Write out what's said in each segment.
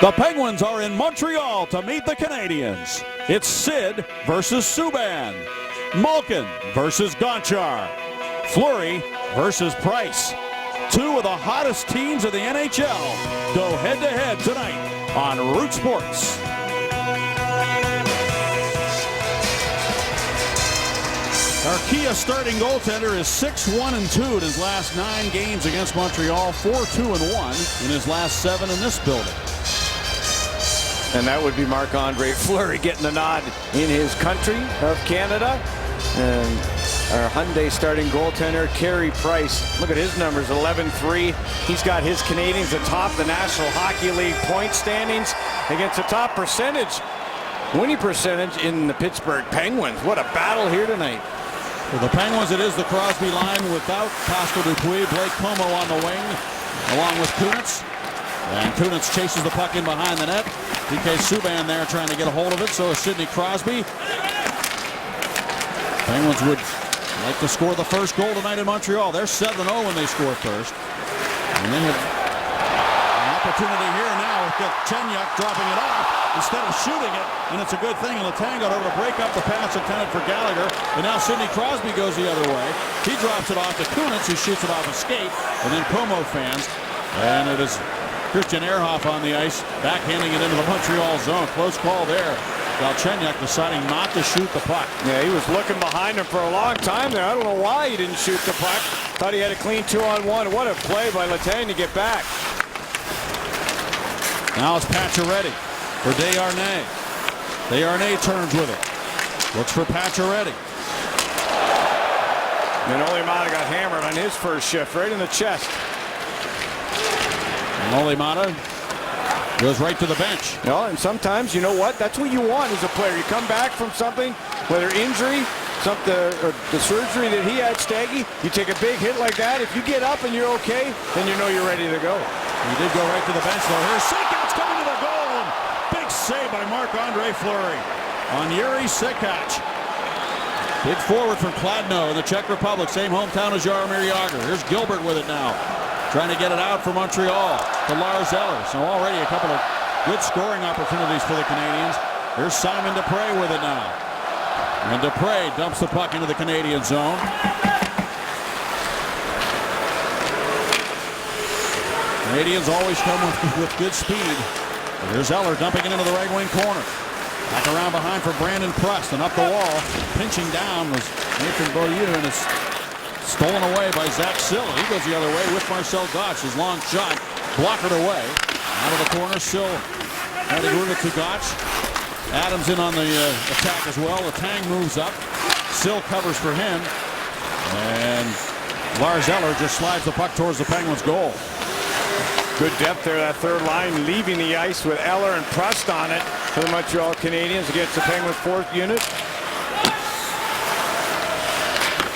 The Penguins are in Montreal to meet the Canadiens. It's Sid versus Subban. Malkin versus Gonchar. Fleury versus Price. Two of the hottest teams of the NHL go head-to-head tonight on Root Sports. Arkia starting goaltender is 6-1-2 in his last 9 games against Montreal, 4-2-1 in his last 7 in this building. And that would be Marc-Andre Fleury getting the nod in his country of Canada. And our Hyundai starting goaltender, Carey Price. Look at his numbers, 11-3. He's got his Canadiens atop the National Hockey League point standings against the top winning percentage in the Pittsburgh Penguins. What a battle here tonight. For the Penguins, it is the Crosby line without Pascal Dupuis, Blake Como on the wing, along with Kunitz. And Kunitz chases the puck in behind the net. PK Subban there trying to get a hold of it. So is Sidney Crosby. Penguins would like to score the first goal tonight in Montreal. They're 7-0 when they score first. And they have an opportunity here now with Galchenyuk dropping it off instead of shooting it. And it's a good thing Letang got over to break up the pass intended for Gallagher. And now Sidney Crosby goes the other way. He drops it off to Kunitz, who shoots it off a skate. And then Como fans. And it is Christian Ehrhoff on the ice, backhanding it into the Montreal zone. Close call there. Galchenyuk deciding not to shoot the puck. Yeah, he was looking behind him for a long time there. I don't know why he didn't shoot the puck. Thought he had a clean 2-on-1. What a play by Letang to get back. Now it's Pacioretty for Desharnais. Desharnais turns with it. Looks for Pacioretty. And Olimata got hammered on his first shift, right in the chest. And Olimata goes right to the bench. No, and sometimes, you know what? That's what you want as a player. You come back from something, whether injury, or the surgery that he had, Staggy, you take a big hit like that. If you get up and you're okay, then you know you're ready to go. He did go right to the bench, though. Here's Sekatch coming to the goal. And big save by Marc-Andre Fleury on Yuri Sekatch. Big forward from Kladno in the Czech Republic. Same hometown as Jaromir Jagr. Here's Gilbert with it now. Trying to get it out for Montreal to Lars Eller. So already a couple of good scoring opportunities for the Canadiens. Here's Simon Dupre with it now. And Dupre dumps the puck into the Canadian zone. Canadiens always come with good speed. Here's Eller dumping it into the right wing corner. Back around behind for Brandon Preston. Up the wall. Pinching down was Nathan Beaulieu, and it's stolen away by Zach Sill. He goes the other way with Marcel Gottsch. His long shot blockered away. Out of the corner, Sill trying to move it to Gottsch. Adams in on the attack as well. Letang moves up. Sill covers for him. And Lars Eller just slides the puck towards the Penguins' goal. Good depth there, that third line leaving the ice with Eller and Prust on it for the Montreal Canadiens against the Penguins' fourth unit.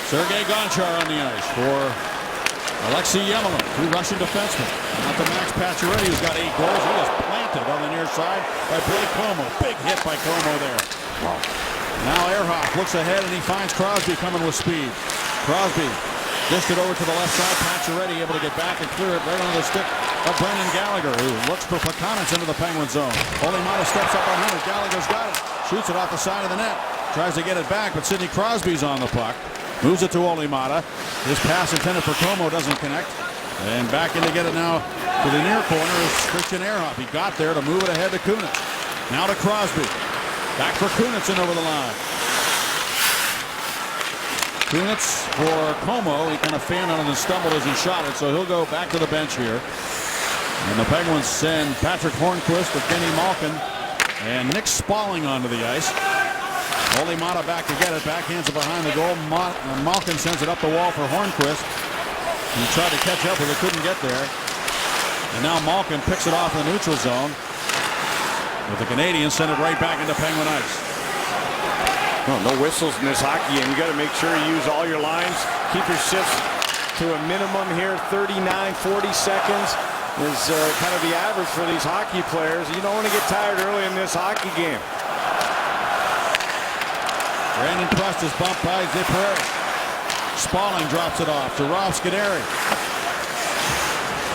Sergei Gonchar on the ice for Alexei Yemelin, 2 Russian defensemen. Not to Max Pacioretty, who's got 8 goals. He was planted on the near side by Blake Como. Big hit by Como there. Wow. Now Ehrhoff looks ahead and he finds Crosby coming with speed. Crosby dished it over to the left side. Pacioretty able to get back and clear it right on the stick of Brendan Gallagher, who looks for Plekanec into the Penguin zone. Olimata steps up on him. Gallagher's got it. Shoots it off the side of the net. Tries to get it back, but Sidney Crosby's on the puck. Moves it to Olimata. His pass intended for Como doesn't connect. And back in to get it now to the near corner is Christian Ehrhoff. He got there to move it ahead to Kunitz. Now to Crosby. Back for Kunitz and over the line. Kunitz for Como. He kind of fanned on it and stumbled as he shot it, so he'll go back to the bench here. And the Penguins send Patrick Hornquist, Evgeny Malkin, and Nick Spalling onto the ice. Olimata back to get it. Backhands it behind the goal. Malkin sends it up the wall for Hornquist. He tried to catch up, but he couldn't get there. And now Malkin picks it off in the neutral zone. But the Canadiens send it right back into Penguin ice. Well, no whistles in this hockey game. You got to make sure you use all your lines. Keep your shifts to a minimum here. 39, 40 seconds is kind of the average for these hockey players. You don't want to get tired early in this hockey game. Brandon Prust is bumped by Dupre. Spalling drops it off to Rob Scuderi.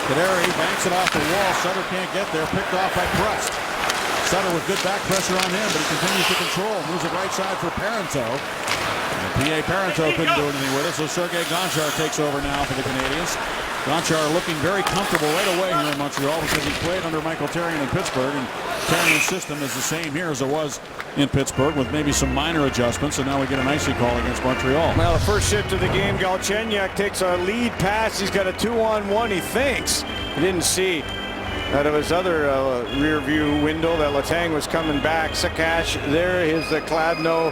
Scuderi banks it off the wall. Sutter can't get there. Picked off by Prust. Sutter with good back pressure on him, but he continues to control. Moves it right side for Parenteau. PA Parenteau couldn't do anything with it, so Sergei Gonchar takes over now for the Canadians. Gonchar looking very comfortable right away here in Montreal because he played under Michael Therrien in Pittsburgh, and Therrien's system is the same here as it was in Pittsburgh with maybe some minor adjustments, and now we get an icy call against Montreal. Well, the first shift of the game, Galchenyuk takes a lead pass. He's got a 2-on-1, he thinks. He didn't see out of his other rear view window that Letang was coming back. Sakash, there is the Kladno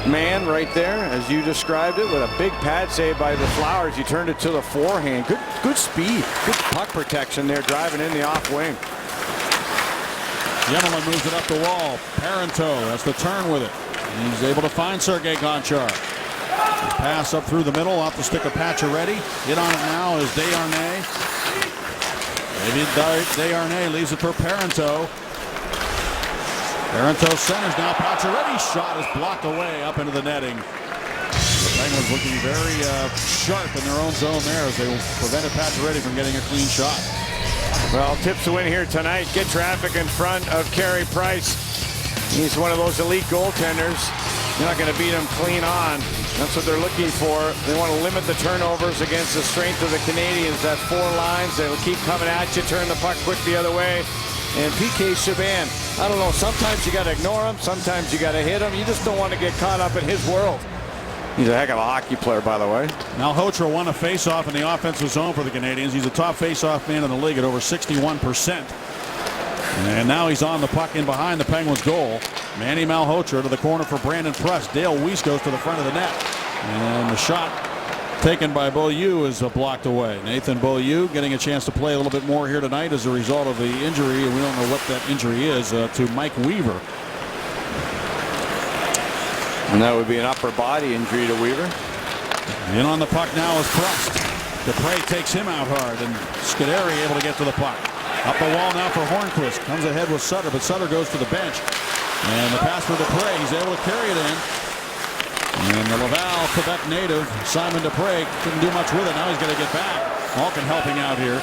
man right there, as you described it, with a big pad save by the Flowers. He turned it to the forehand. Good speed, good puck protection there, driving in the off wing. Yemelin moves it up the wall. Parenteau has the turn with it. He's able to find Sergei Gonchar. Pass up through the middle off the stick of Pacioretty. Hit on it now is Desharnais. Desharnais leaves it for Parenteau. Parenteau centers now. Pacioretty's shot is blocked away up into the netting. The Penguins looking very sharp in their own zone there as they prevented Pacioretty from getting a clean shot. Well, tips to win here tonight. Get traffic in front of Carey Price. He's one of those elite goaltenders. You're not going to beat him clean on. That's what they're looking for. They want to limit the turnovers against the strength of the Canadians. That four lines, they'll keep coming at you, turn the puck quick the other way. And PK Subban, I don't know, sometimes you got to ignore him, sometimes you got to hit him. You just don't want to get caught up in his world. He's a heck of a hockey player, by the way. Malhotra won a face-off in the offensive zone for the Canadians. He's a top face-off man in the league at over 61%. And now he's on the puck in behind the Penguins' goal. Manny Malhotra to the corner for Brandon Prust. Dale Weiss goes to the front of the net. And the shot taken by Beaulieu is blocked away. Nathan Beaulieu getting a chance to play a little bit more here tonight as a result of the injury, and we don't know what that injury is, to Mike Weaver. And that would be an upper body injury to Weaver. In on the puck now is Prust. Dupre takes him out hard, and Scuderi able to get to the puck. Up the wall now for Hornquist. Comes ahead with Sutter, but Sutter goes to the bench. And the pass for Dupre. He's able to carry it in. And the Laval, Quebec native, Simon Dupre, couldn't do much with it. Now he's going to get back. Malkin helping out here.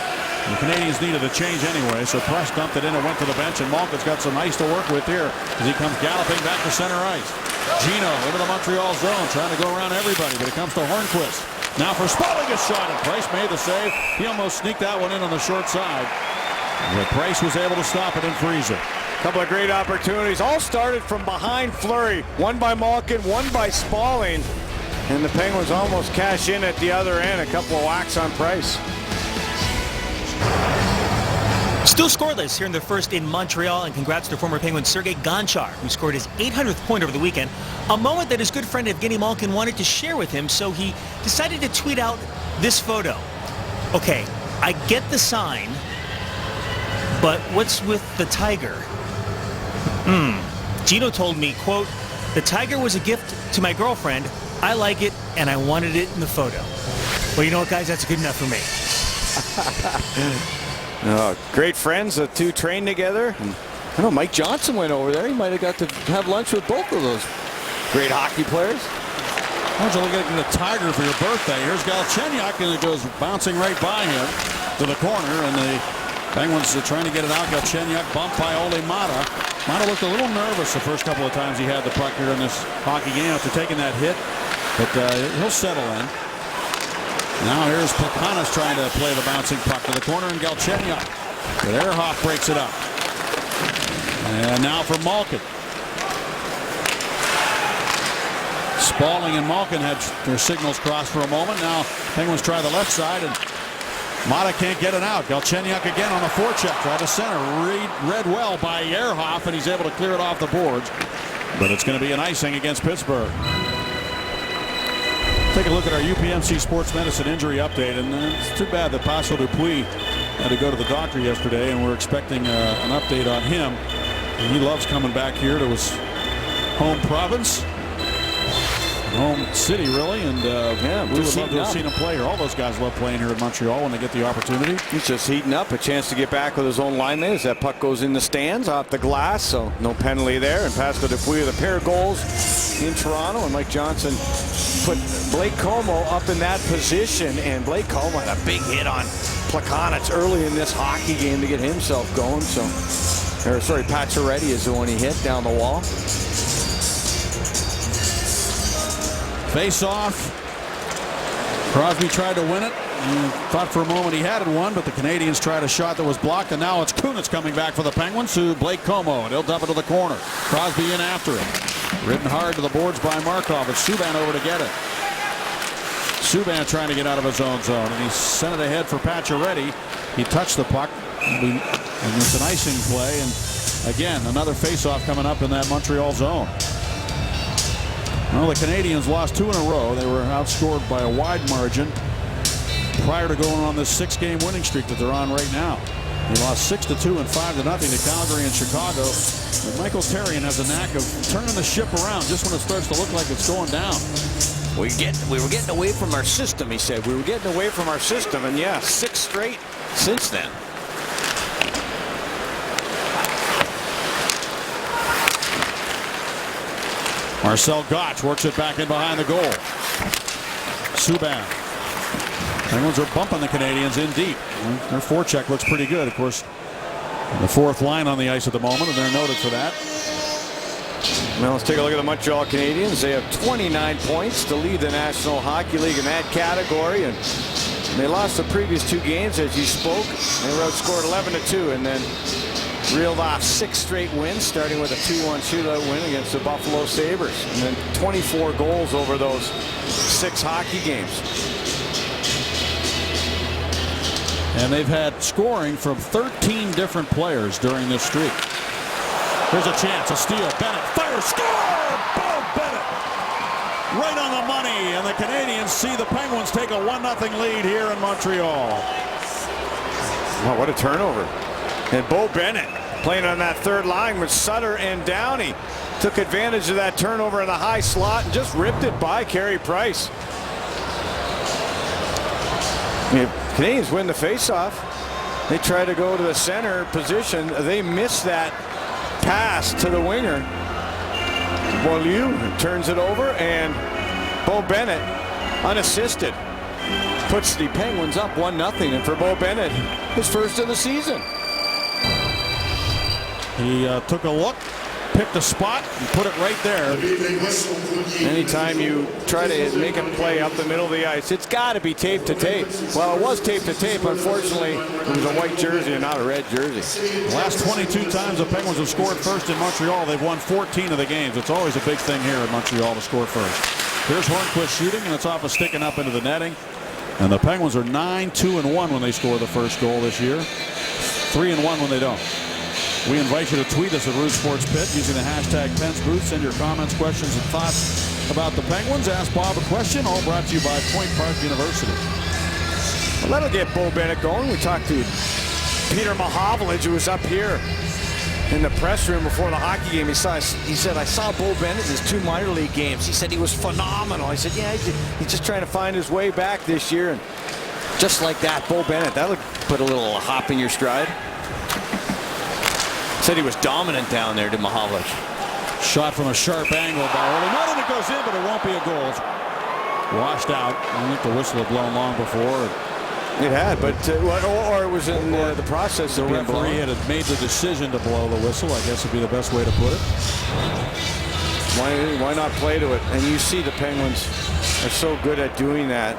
The Canadians needed a change anyway, so Prust dumped it in and went to the bench, and Malkin's got some ice to work with here as he comes galloping back to center ice. Gino into the Montreal zone, trying to go around everybody, but it comes to Hornquist. Now for Spaulding, a shot, and Price made the save. He almost sneaked that one in on the short side. But Price was able to stop it and freeze it. Couple of great opportunities. All started from behind Fleury. One by Malkin, one by Spaulding. And the Penguins almost cash in at the other end. A couple of whacks on Price. Still scoreless here in the first in Montreal, and congrats to former Penguin Sergei Gonchar, who scored his 800th point over the weekend. A moment that his good friend Evgeny Malkin wanted to share with him, so he decided to tweet out this photo. Okay, I get the sign, but what's with the tiger? Gino told me, quote, "The tiger was a gift to my girlfriend. I like it, and I wanted it in the photo." Well, you know what, guys? That's good enough for me. Great friends. The two trained together. I know Mike Johnson went over there. He might have got to have lunch with both of those great hockey players. Why don't you look at the tiger for your birthday? Here's Galchenyuk, and it goes bouncing right by him to the corner, and the Penguins are trying to get it out. Galchenyuk bumped by Ole Mata. Mata looked a little nervous the first couple of times he had the puck here in this hockey game after taking that hit, but he'll settle in. Now here's Plekanec trying to play the bouncing puck to the corner, and Galchenyuk. But Ehrhoff breaks it up. And now for Malkin. Spaulding and Malkin had their signals crossed for a moment. Now Penguins try the left side, and Mata can't get it out. Galchenyuk again on the forecheck. Try to center. Read well by Ehrhoff, and he's able to clear it off the boards. But it's going to be an icing against Pittsburgh. Take a look at our UPMC Sports Medicine injury update, and it's too bad that Pascal Dupuis had to go to the doctor yesterday, and we're expecting an update on him. And he loves coming back here to his home province. home city, really, and we would just love to have heating seen him play here. All those guys love playing here in Montreal when they get the opportunity. He's just heating up. A chance to get back with his own lineman as that puck goes in the stands off the glass, so no penalty there. And Pascal Dupuis with a pair of goals in Toronto, and Mike Johnson put Blake Como up in that position, and Blake Como had a big hit on Plekanec early in this hockey game to get himself going. So, Pacioretty is the one he hit down the wall. Face off. Crosby tried to win it. He thought for a moment he had it won, but the Canadians tried a shot that was blocked, and now it's Kunitz coming back for the Penguins to Blake Como, and he'll dump it to the corner. Crosby in after it. Ridden hard to the boards by Markov, but Subban over to get it. Subban trying to get out of his own zone, and he sent it ahead for Pacioretty. He touched the puck, and it's an icing play, and again, another face-off coming up in that Montreal zone. Well, the Canadians lost 2 in a row. They were outscored by a wide margin prior to going on this 6-game winning streak that they're on right now. They lost 6-2 and 5-0 to Calgary and Chicago. And Michael Therrien has a knack of turning the ship around just when it starts to look like it's going down. We were getting away from our system, he said. We were getting away from our system, and yeah, 6 straight since then. Marcel Gottsch works it back in behind the goal. Subban. Penguins are bumping the Canadians in deep. Their forecheck looks pretty good. Of course, the fourth line on the ice at the moment, and they're noted for that. Now let's take a look at the Montreal Canadiens. They have 29 points to lead the National Hockey League in that category, and they lost the previous 2 games, as you spoke. They were outscored 11-2, and then reeled off 6 straight wins, starting with a 2-1 shootout win against the Buffalo Sabres, and then 24 goals over those 6 hockey games. And they've had scoring from 13 different players during this streak. Here's a chance, a steal. Bennett fires, score! Bo Bennett! Right on the money, and the Canadians see the Penguins take a 1-0 lead here in Montreal. Wow, what a turnover. And Bo Bennett playing on that third line with Sutter and Downey. Took advantage of that turnover in the high slot and just ripped it by Carey Price. The Canadians win the faceoff. They try to go to the center position. They miss that pass to the winger. Beaulieu turns it over, and Bo Bennett, unassisted, puts the Penguins up 1-0. And for Bo Bennett, his first of the season. He took a look, picked a spot, and put it right there. Anytime you try to make a play up the middle of the ice, it's got to be tape to tape. Well, it was tape to tape. Unfortunately, it was a white jersey and not a red jersey. The last 22 times the Penguins have scored first in Montreal, they've won 14 of the games. It's always a big thing here in Montreal to score first. Here's Hornquist shooting, and it's off a stick and up into the netting. And the Penguins are 9-2-1 when they score the first goal this year. 3-1 when they don't. We invite you to tweet us at Root Sports Pit using the hashtag PensBooth. Send your comments, questions, and thoughts about the Penguins. Ask Bob a question. All brought to you by Point Park University. Well, that'll get Bo Bennett going. We talked to Peter Mahovlich, who was up here in the press room before the hockey game. He said, I saw Bo Bennett in his 2 minor league games. He said he was phenomenal. I said, yeah, he's just trying to find his way back this year. And just like that, Bo Bennett, that'll put a little hop in your stride. Said he was dominant down there to Mahovlich. Shot from a sharp angle by Ole Martin. It goes in, but it won't be a goal. Washed out. I think the whistle had blown long before. It had, but or it was in the process of being blown. The referee had made the decision to blow the whistle. I guess would be the best way to put it. Why not play to it? And you see the Penguins are so good at doing that.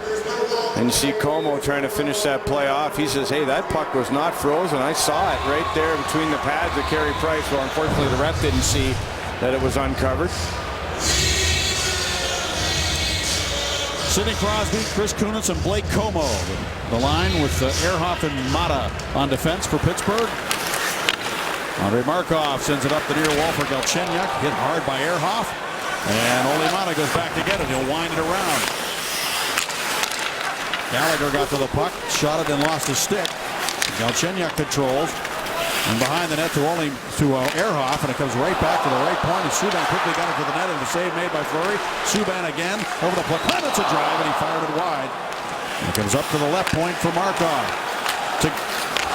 And you see Como trying to finish that play off. He says, hey, that puck was not frozen. I saw it right there between the pads of Carey Price. Well, unfortunately, the ref didn't see that it was uncovered. Sidney Crosby, Chris Kunitz, and Blake Como. The line with Ehrhoff and Mata on defense for Pittsburgh. Andrei Markov sends it up the near wall for Galchenyuk. Hit hard by Ehrhoff. And Ole Mata goes back to get it. He'll wind it around. Gallagher got to the puck, shot it and lost his stick. Galchenyuk controls. And behind the net to Ehrhoff, and it comes right back to the right point. And Subban quickly got it to the net, and the save made by Fleury. Subban again over the Plekanec, a drive, and he fired it wide. And it comes up to the left point for Markov. To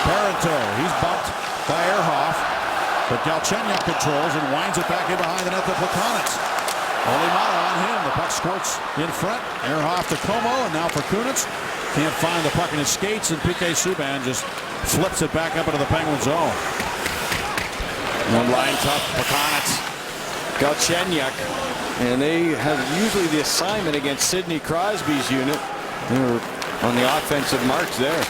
Parenteau. He's bumped by Ehrhoff, but Galchenyuk controls and winds it back in behind the net to Plekanec. Olimata on him. The puck squirts in front. Ehrhoff to Como, and now for Kunitz. Can't find the puck in his skates, and PK Subban just flips it back up into the Penguin zone. One line tough, Plekanec, Galchenyuk, and they have usually the assignment against Sidney Crosby's unit. They were on the offensive marks there.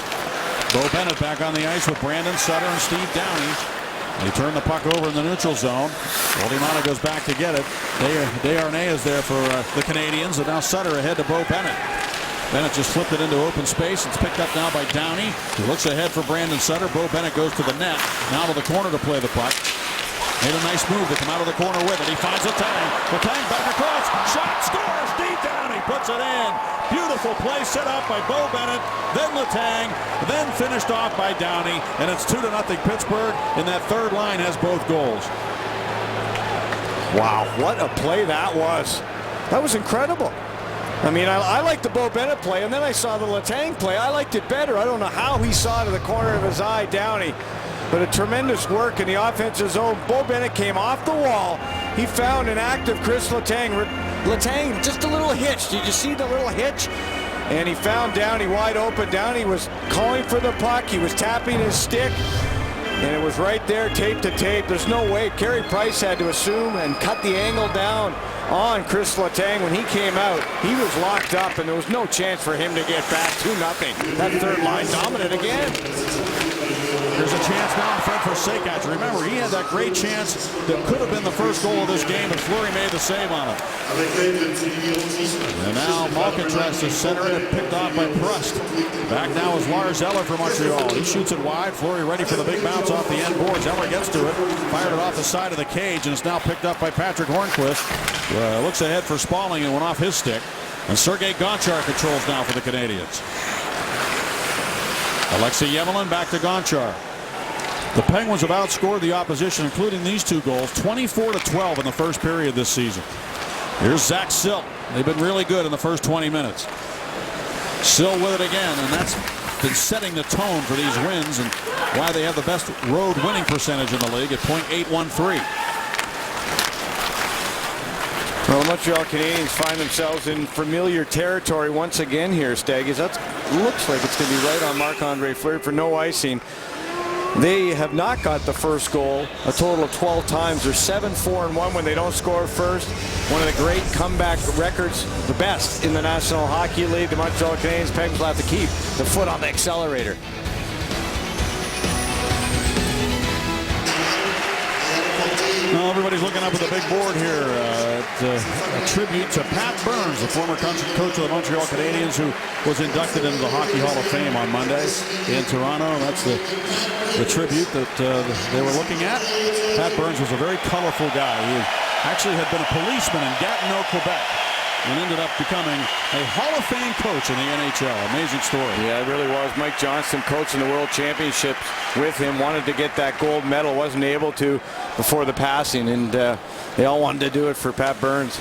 Bo Bennett back on the ice with Brandon Sutter and Steve Downey. They turn the puck over in the neutral zone. Olimata goes back to get it. Desharnais is there for the Canadians, and now Sutter ahead to Bo Bennett. Bennett just flipped it into open space. It's picked up now by Downey. He looks ahead for Brandon Sutter. Bo Bennett goes to the net. Now to the corner to play the puck. Made a nice move to come out of the corner with it. He finds Letang. Letang back across. Shot, scores. Steve Downey puts it in. Beautiful play set up by Bo Bennett, then Letang, then finished off by Downey. And it's 2-0 Pittsburgh, and that third line has both goals. Wow, what a play that was. That was incredible. I mean, I liked the Bo Bennett play, and then I saw the Letang play. I liked it better. I don't know how he saw to the corner of his eye, Downey. But a tremendous work in the offensive zone. Bo Bennett came off the wall. He found an active Chris Letang. Letang, just a little hitch. Did you see the little hitch? And he found Downey wide open. Downey was calling for the puck. He was tapping his stick. And it was right there, tape to tape. There's no way. Carey Price had to assume and cut the angle down on Chris Letang. When he came out, he was locked up, and there was no chance for him to get back. 2-0. That third line dominant again. There's a chance now in front for Seikat. Remember, he had that great chance that could have been the first goal of this game, but Fleury made the save on it. And now Malkin tries to center it, picked off by Prust. Back now is Lars Eller for Montreal. He shoots it wide. Fleury ready for the big bounce off the end boards. Eller gets to it, fired it off the side of the cage, and it's now picked up by Patrick Hornquist. Looks ahead for Spalling and went off his stick. And Sergei Gonchar controls now for the Canadians. Alexei Yemelin back to Gonchar. The Penguins have outscored the opposition, including these two goals, 24-12 in the first period this season. Here's Zach Sill. They've been really good in the first 20 minutes. Sill with it again, and that's been setting the tone for these wins and why they have the best road winning percentage in the league at .813. Well, the Montreal Canadiens find themselves in familiar territory once again here, Staggies. That looks like it's going to be right on Marc-Andre Fleury for no icing. They have not got the first goal a total of 12 times. They're 7-4-1 when they don't score first. One of the great comeback records, the best in the National Hockey League. The Montreal Canadiens Penguins will have to keep the foot on the accelerator. Well, everybody's looking up at the big board here. A tribute to Pat Burns, the former coach of the Montreal Canadiens, who was inducted into the Hockey Hall of Fame on Monday in Toronto. That's the tribute that they were looking at. Pat Burns was a very colorful guy. He actually had been a policeman in Gatineau, Quebec, and ended up becoming a Hall of Fame coach in the NHL. Amazing story. Yeah, it really was. Mike Johnston, coaching the World Championships with him, wanted to get that gold medal, wasn't able to before the passing, and they all wanted to do it for Pat Burns.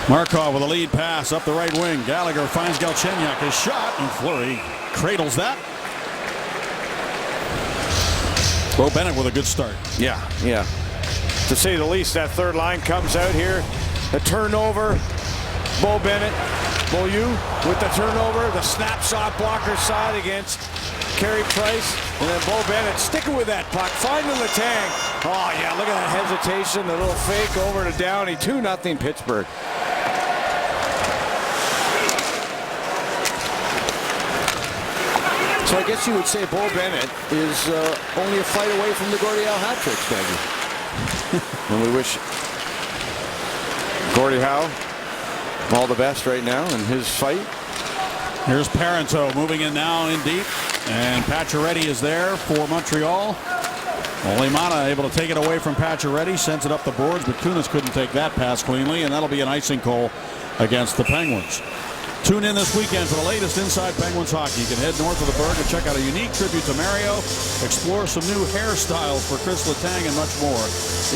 Markov with a lead pass up the right wing. Gallagher finds Galchenyuk. His shot, and Fleury cradles that. Bo Bennett with a good start. Yeah. To say the least, that third line comes out here. The turnover, Bo Bennett, Beaulieu with the turnover, the snapshot blocker side against Carey Price, and then Bo Bennett sticking with that puck, finding Letang. Oh yeah, look at that hesitation, the little fake over to Downey. 2-0 Pittsburgh. So I guess you would say Bo Bennett is only a fight away from the Gordie-Howe hat trick, Staggy. And we wish Gordie Howe all the best right now in his fight. Here's Parenteau moving in now in deep, and Pacioretty is there for Montreal. Olimata able to take it away from Pacioretty, sends it up the boards, but Kunitz couldn't take that pass cleanly, and that'll be an icing call against the Penguins. Tune in this weekend for the latest Inside Penguins hockey. You can head north of the Berg and check out a unique tribute to Mario, explore some new hairstyles for Chris Letang, and much more.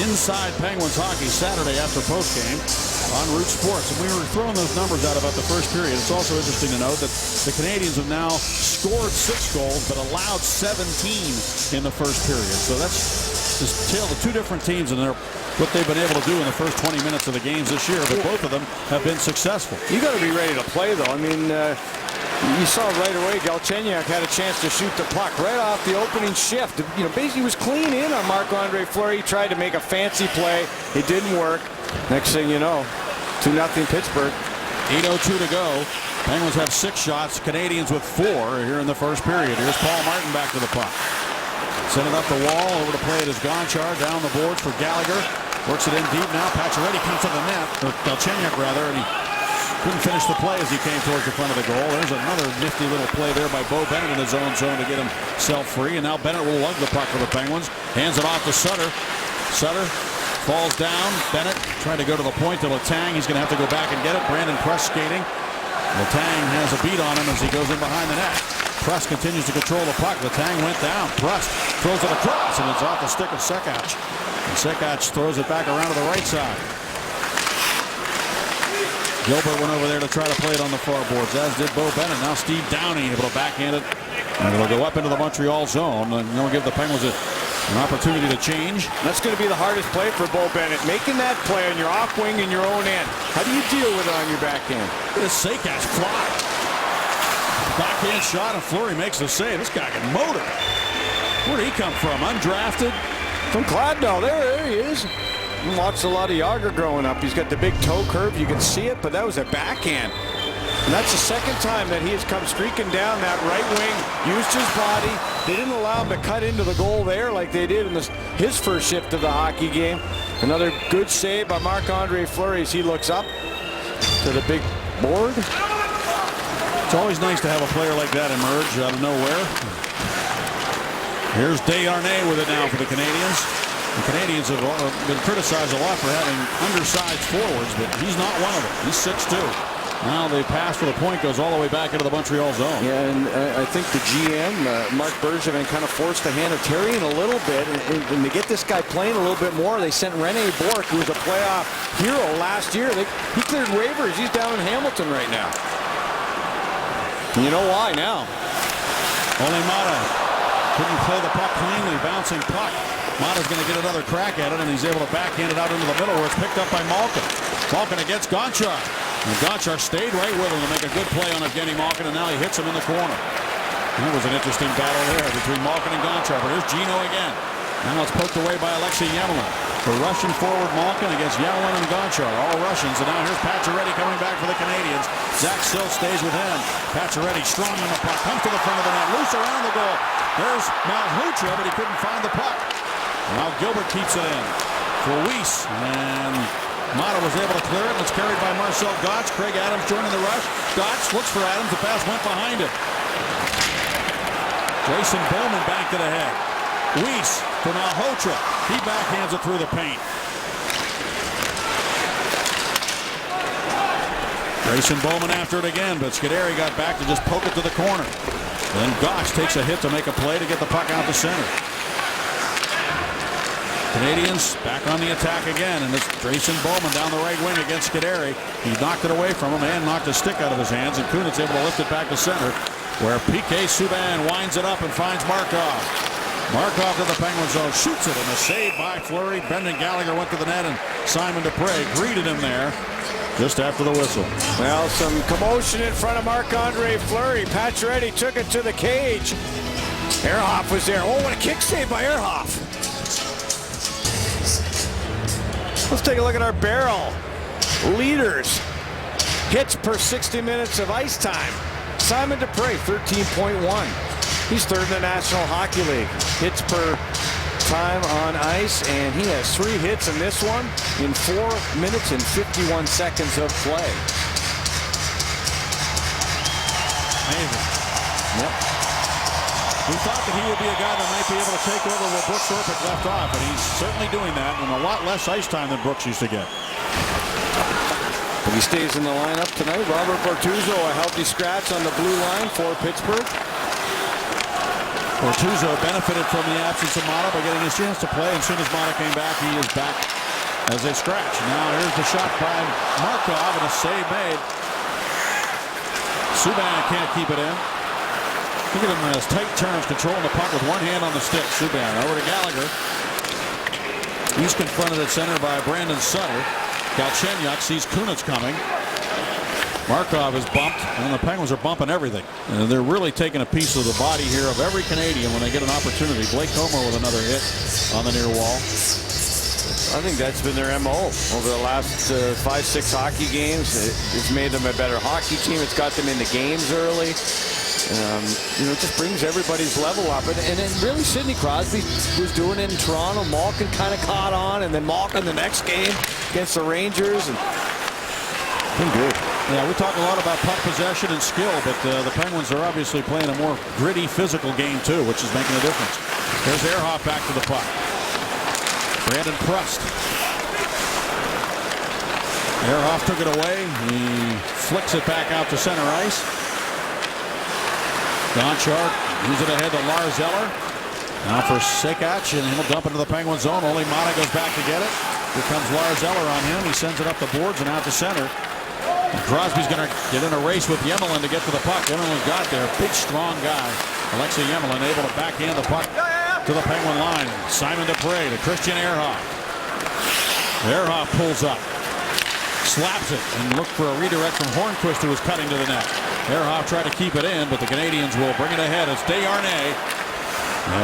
Inside Penguins hockey Saturday after postgame on Root Sports. And we were throwing those numbers out about the first period. It's also interesting to note that the Canadians have now scored 6 goals but allowed 17 in the first period. So that's just tale of 2 different teams and what they've been able to do in the first 20 minutes of the games this year, but both of them have been successful. You got to be ready to play, though. I mean, you saw right away Galchenyuk had a chance to shoot the puck right off the opening shift. You know, basically he was clean in on Marc-Andre Fleury. He tried to make a fancy play. It didn't work. Next thing you know, 2-0 Pittsburgh. 8:02 to go. Penguins have 6 shots. Canadians with 4 here in the first period. Here's Paul Martin back to the puck. Send it up the wall. Over to play it is Gonchar. Down the boards for Gallagher. Works it in deep now. Pacioretty comes to the net. Or Galchenyuk, rather. And he couldn't finish the play as he came towards the front of the goal. There's another nifty little play there by Bo Bennett in his own zone to get himself free. And now Bennett will lug the puck for the Penguins. Hands it off to Sutter. Sutter falls down. Bennett trying to go to the point to Letang. He's going to have to go back and get it. Brandon Press skating. Letang has a beat on him as he goes in behind the net. Press continues to control the puck. Letang went down. Press throws it across, and it's off the stick of Sekach. And Sekach throws it back around to the right side. Gilbert went over there to try to play it on the far boards, as did Bo Bennett. Now Steve Downey able to backhand it. And it'll go up into the Montreal zone. And they'll give the Penguins an opportunity to change. That's going to be the hardest play for Bo Bennett. Making that play on your off wing and your own end. How do you deal with it on your backhand? Look at this Sekach fly. Backhand shot, and Fleury makes the save. This guy can motor. Where did he come from? Undrafted? From Gladwell. There he is. Watched a lot of Yager growing up. He's got the big toe curve. You can see it, but that was a backhand. And that's the second time that he has come streaking down that right wing, used his body. They didn't allow him to cut into the goal there like they did in his first shift of the hockey game. Another good save by Marc-Andre Fleury as he looks up to the big board. It's always nice to have a player like that emerge out of nowhere. Here's Desharnais with it now for the Canadians. The Canadians have been criticized a lot for having undersized forwards, but he's not one of them. He's 6'2". Now the pass for the point goes all the way back into the Montreal zone. Yeah, and I think the GM, Marc Bergevin, kind of forced the hand of Therrien a little bit. And to get this guy playing a little bit more, they sent Rene Bourque, who was a playoff hero last year. He cleared waivers. He's down in Hamilton right now. And you know why now? Only Mata couldn't play the puck cleanly. Bouncing puck. Mata's going to get another crack at it, and he's able to backhand it out into the middle where it's picked up by Malkin. Malkin against Gonchar. And Gonchar stayed right with him to make a good play on Evgeny Malkin, and now he hits him in the corner. That was an interesting battle there between Malkin and Gonchar. But here's Gino again. Now it's poked away by Alexei Yemelin. The Russian forward Malkin against Yemelin and Gonchar. All Russians. And now here's Pacioretty coming back for the Canadians. Zach Sill stays with him. Pacioretty strong on the puck. Comes to the front of the net. Loose around the goal. There's Malhotra, but he couldn't find the puck. Now Gilbert keeps it in for Weiss. And Mata was able to clear it. It's carried by Marcel Gotch. Craig Adams joining the rush. Gotch looks for Adams. The pass went behind him. Jason Bowman back to the head. Weiss for Malhotra. He backhands it through the paint. Grayson Bowman after it again, but Scuderi got back to just poke it to the corner. Then Gotch takes a hit to make a play to get the puck out to center. Canadians back on the attack again, and it's Grayson Bowman down the right wing against Scuderi. He knocked it away from him and knocked a stick out of his hands, and Kunitz able to lift it back to center, where P.K. Subban winds it up and finds Markov. Markov to the Penguin zone, shoots it, and a save by Fleury. Brendan Gallagher went to the net, and Simon Dupré greeted him there just after the whistle. Well, some commotion in front of Marc-Andre Fleury. Pacioretty took it to the cage. Ehrhoff was there. Oh, what a kick save by Ehrhoff. Let's take a look at our barrel. Leaders. Hits per 60 minutes of ice time. Simon Dupré, 13.1. He's third in the National Hockey League. Hits per time on ice, and he has 3 hits in this one in 4 minutes and 51 seconds of play. Amazing. Yep. We thought that he would be a guy that might be able to take over where Brooks Orpik left off, but he's certainly doing that, and a lot less ice time than Brooks used to get. If he stays in the lineup tonight, Robert Bortuzzo, a healthy scratch on the blue line for Pittsburgh. Bortuzzo benefited from the absence of Mata by getting his chance to play. As soon as Mata came back, he is back as a scratch. Now here's the shot by Markov and a save made. Subban can't keep it in. Look at him in his tight turns, controlling the puck with one hand on the stick. Subban over to Gallagher. He's confronted at center by Brandon Sutter. Galchenyuk sees Kunitz coming. Markov is bumped, and the Penguins are bumping everything. And they're really taking a piece of the body here of every Canadian when they get an opportunity. Blake Comer with another hit on the near wall. I think that's been their MO over the last 5-6 hockey games. It's made them a better hockey team. It's got them in the games early. It just brings everybody's level up. And then really Sidney Crosby was doing it in Toronto. Malkin kind of caught on, and then Malkin the next game against the Rangers. And been good. Yeah, we talk a lot about puck possession and skill, but the Penguins are obviously playing a more gritty, physical game too, which is making a difference. There's Ehrhoff back to the puck. Brandon Prust. Ehrhoff took it away. He flicks it back out to center ice. Gonchar moves it ahead to Lars Eller. Now for Sekac, and he'll dump into the Penguin zone. Only Mata goes back to get it. Here comes Lars Eller on him. He sends it up the boards and out to center. And Crosby's going to get in a race with Yemelin to get to the puck. Yemelin got there. Big, strong guy. Alexei Yemelin able to backhand the puck to the Penguin line. Simon Dupré to Christian Ehrhoff. Ehrhoff pulls up. Slaps it and looked for a redirect from Hornquist, who was cutting to the net. Ehrhoff tried to keep it in, but the Canadians will bring it ahead. It's Desharnais.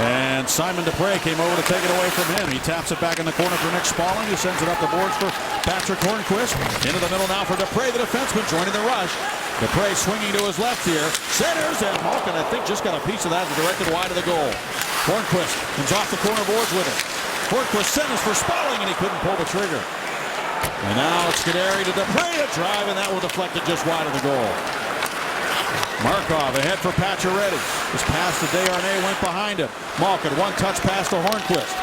And Simon Dupré came over to take it away from him. He taps it back in the corner for Nick Spaulding, who sends it up the boards for Patrick Hornquist. Into the middle now for Dupré, the defenseman, joining the rush. Dupré swinging to his left here. Centers, and Malkin, I think, just got a piece of that and directed wide of the goal. Hornquist comes off the corner boards with it. Hornquist centers for Spaulding, and he couldn't pull the trigger. And now it's Scuderi to Dupré to drive, and that will deflect it just wide of the goal. Markov ahead for Pacioretty. His pass to Desharnais went behind him. Malkin, one-touch pass to Hornquist.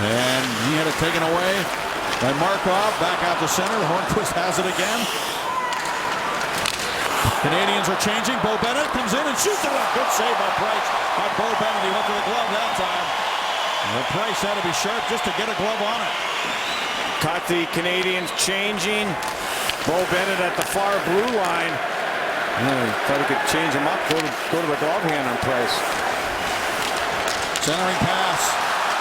And he had it taken away by Markov. Back out to center. Hornquist has it again. Canadians are changing. Bo Bennett comes in and shoots it up. Good save by Price. By Bo Bennett. He went to the glove that time. And Price had to be sharp just to get a glove on it. Caught the Canadians changing. Bo Bennett at the far blue line. Thought he could change him up, go to the glove hand on Price. Centering pass.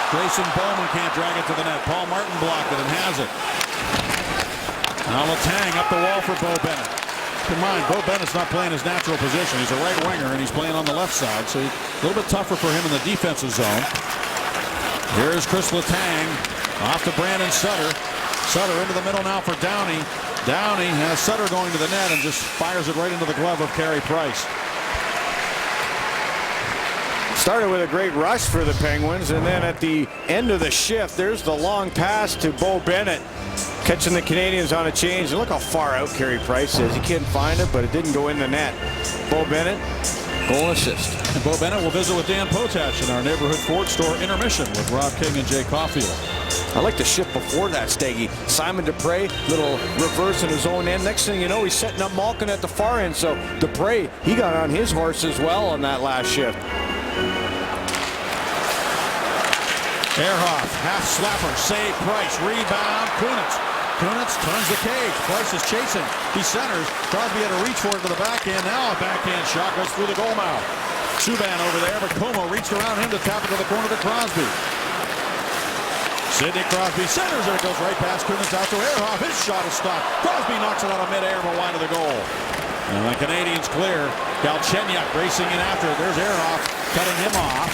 Grayson Bowman can't drag it to the net. Paul Martin blocked it and has it. Now Letang up the wall for Bo Bennett. Keep in mind, Bo Bennett's not playing his natural position. He's a right winger and he's playing on the left side, so a little bit tougher for him in the defensive zone. Here's Chris Letang off to Brandon Sutter. Sutter into the middle now for Downey. Downey has Sutter going to the net and just fires it right into the glove of Carey Price. Started with a great rush for the Penguins, and then at the end of the shift, there's the long pass to Bo Bennett, catching the Canadians on a change. And look how far out Carey Price is. He couldn't find it, but it didn't go in the net. Bo Bennett, goal and assist. And Bo Bennett will visit with Dan Potach in our neighborhood Ford store intermission with Rob King and Jay Caulfield. I like the shift before that, Steggy. Simon Dupré, little reverse in his own end. Next thing you know, he's setting up Malkin at the far end. So Dupré, he got on his horse as well on that last shift. Ehrhoff, half slapper, save Price, rebound, Kunitz. Kunitz turns the cage. Price is chasing. He centers. Crosby had to reach for it to the backhand. Now a backhand shot goes through the goal mouth. Subban over there, but Como reached around him to tap it to the corner to Crosby. Sidney Crosby centers, and it goes right past Kunitz out to Ehrhoff. His shot is stopped. Crosby knocks it out of midair but wide of the goal. And the Canadians clear. Galchenyuk racing in after it. There's Ehrhoff cutting him off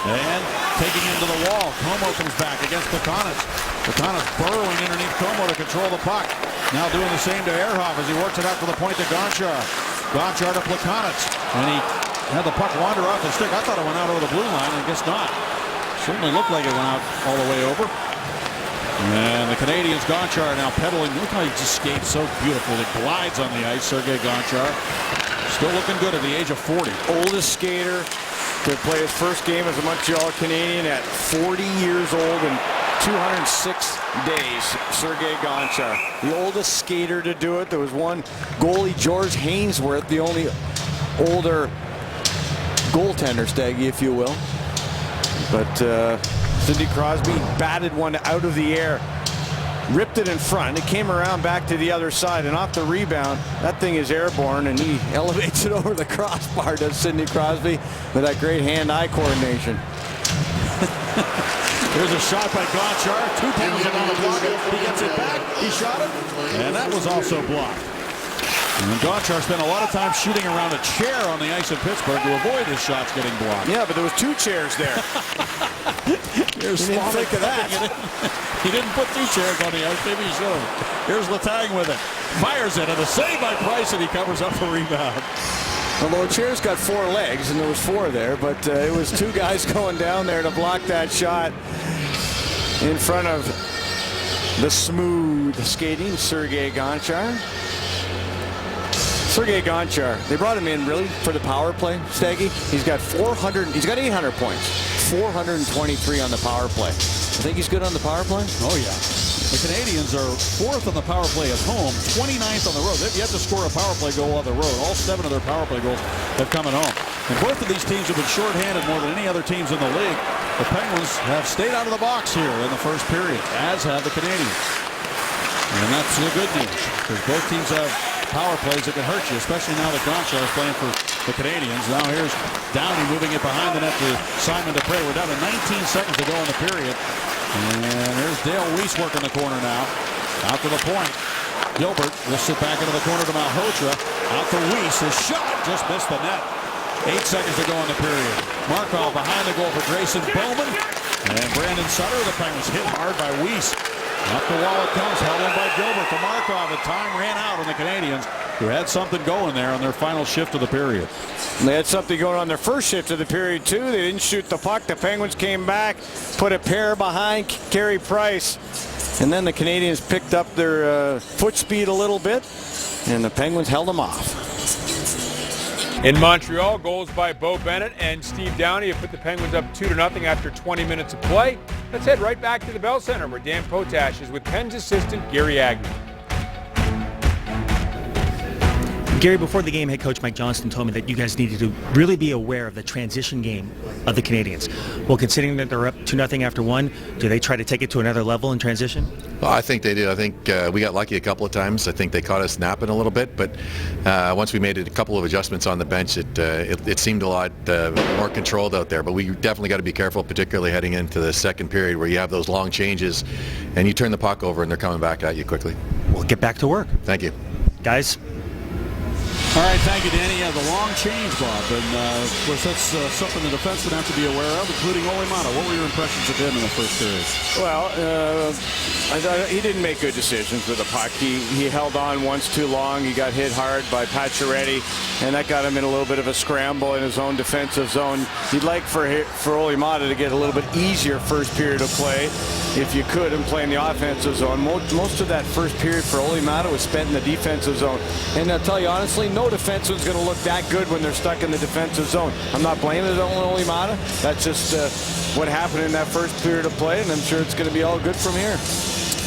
and taking him to the wall. Como comes back against Plekanec. Plekanec burrowing underneath Como to control the puck. Now doing the same to Ehrhoff as he works it out to the point to Gonchar. Gonchar to Plekanec. And he had the puck wander off the stick. I thought it went out over the blue line. I guess not. Certainly looked like it went out all the way over. And the Canadians, Gonchar now pedaling. Look how he just skates so beautiful. He glides on the ice, Sergei Gonchar. Still looking good at the age of 40. Oldest skater to play his first game as a Montreal Canadian at 40 years old. And 206 days, Sergei Gonchar, the oldest skater to do it. There was one goalie, George Hainsworth, the only older goaltender, Staggy, if you will. But Sidney Crosby batted one out of the air, ripped it in front. It came around back to the other side, and off the rebound, that thing is airborne, and he elevates it over the crossbar, does Sidney Crosby, with that great hand-eye coordination. Here's a shot by Gonchar. 2 penalties on the block. He gets it back. He shot it, and that was also blocked. And Gonchar spent a lot of time shooting around a chair on the ice in Pittsburgh to avoid his shots getting blocked. Yeah, but there was 2 chairs there. Here's He didn't think of that. He didn't put 2 chairs on the ice. Maybe he should have. Here's Letang with it. Fires it, and a save by Price, and he covers up the rebound. Although a chair's got 4 legs, and there was 4 there, but it was 2 guys going down there to block that shot in front of the smooth skating Sergei Gonchar. Sergei Gonchar, they brought him in really for the power play, Staggy. He's got 800 points, 423 on the power play. I think he's good on the power play. Oh, yeah. The Canadians are 4th on the power play at home, 29th on the road. They've yet to score a power play goal on the road. All 7 of their power play goals have come at home. And both of these teams have been shorthanded more than any other teams in the league. The Penguins have stayed out of the box here in the first period, as have the Canadians. And that's the good news, because both teams have power plays that can hurt you, especially now that Gonchar is playing for the Canadians. Now here's Downey moving it behind the net to Simon Dupré. We're down to 19 seconds to go in the period. And there's Dale Weiss working the corner now. Out to the point. Gilbert will sit back into the corner to Malhotra. Out to Weiss. His shot just missed the net. 8 seconds to go in the period. Markov behind the goal for Grayson Bowman. And Brandon Sutter. The Penguins hit hard by Weiss. Up the wall it comes, held in by Gilbert to Markov. The time ran out on the Canadians, who had something going there on their final shift of the period. And they had something going on their first shift of the period, too. They didn't shoot the puck. The Penguins came back, put a pair behind Carey Price. And then the Canadians picked up their foot speed a little bit, and the Penguins held them off. In Montreal, goals by Bo Bennett and Steve Downey have put the Penguins up 2-0 after 20 minutes of play. Let's head right back to the Bell Center, where Dan Potash is with Penn's assistant Gary Agnew. Gary, before the game, head coach Mike Johnston told me that you guys needed to really be aware of the transition game of the Canadians. Well, considering that they're up 2-0 after 1, do they try to take it to another level in transition? Well, I think they did. I think we got lucky a couple of times. I think they caught us napping a little bit, but once we made a couple of adjustments on the bench, it seemed a lot more controlled out there. But we definitely got to be careful, particularly heading into the second period where you have those long changes and you turn the puck over and they're coming back at you quickly. We'll get back to work. Thank you. Guys. All right, thank you, Danny. Yeah, the long change, Bob. And, of course, that's something the defensemen have to be aware of, including Ole Mata. What were your impressions of him in the first period? Well, he didn't make good decisions with the puck. He held on once too long. He got hit hard by Pacioretty, and that got him in a little bit of a scramble in his own defensive zone. You'd like for Ole Mata to get a little bit easier first period of play, if you could, and play in the offensive zone. Most of that first period for Ole Mata was spent in the defensive zone. And I'll tell you honestly, no defenseman's going to look that good when they're stuck in the defensive zone. I'm not blaming it on Ole Mata. That's just what happened in that first period of play, and I'm sure it's going to be all good from here.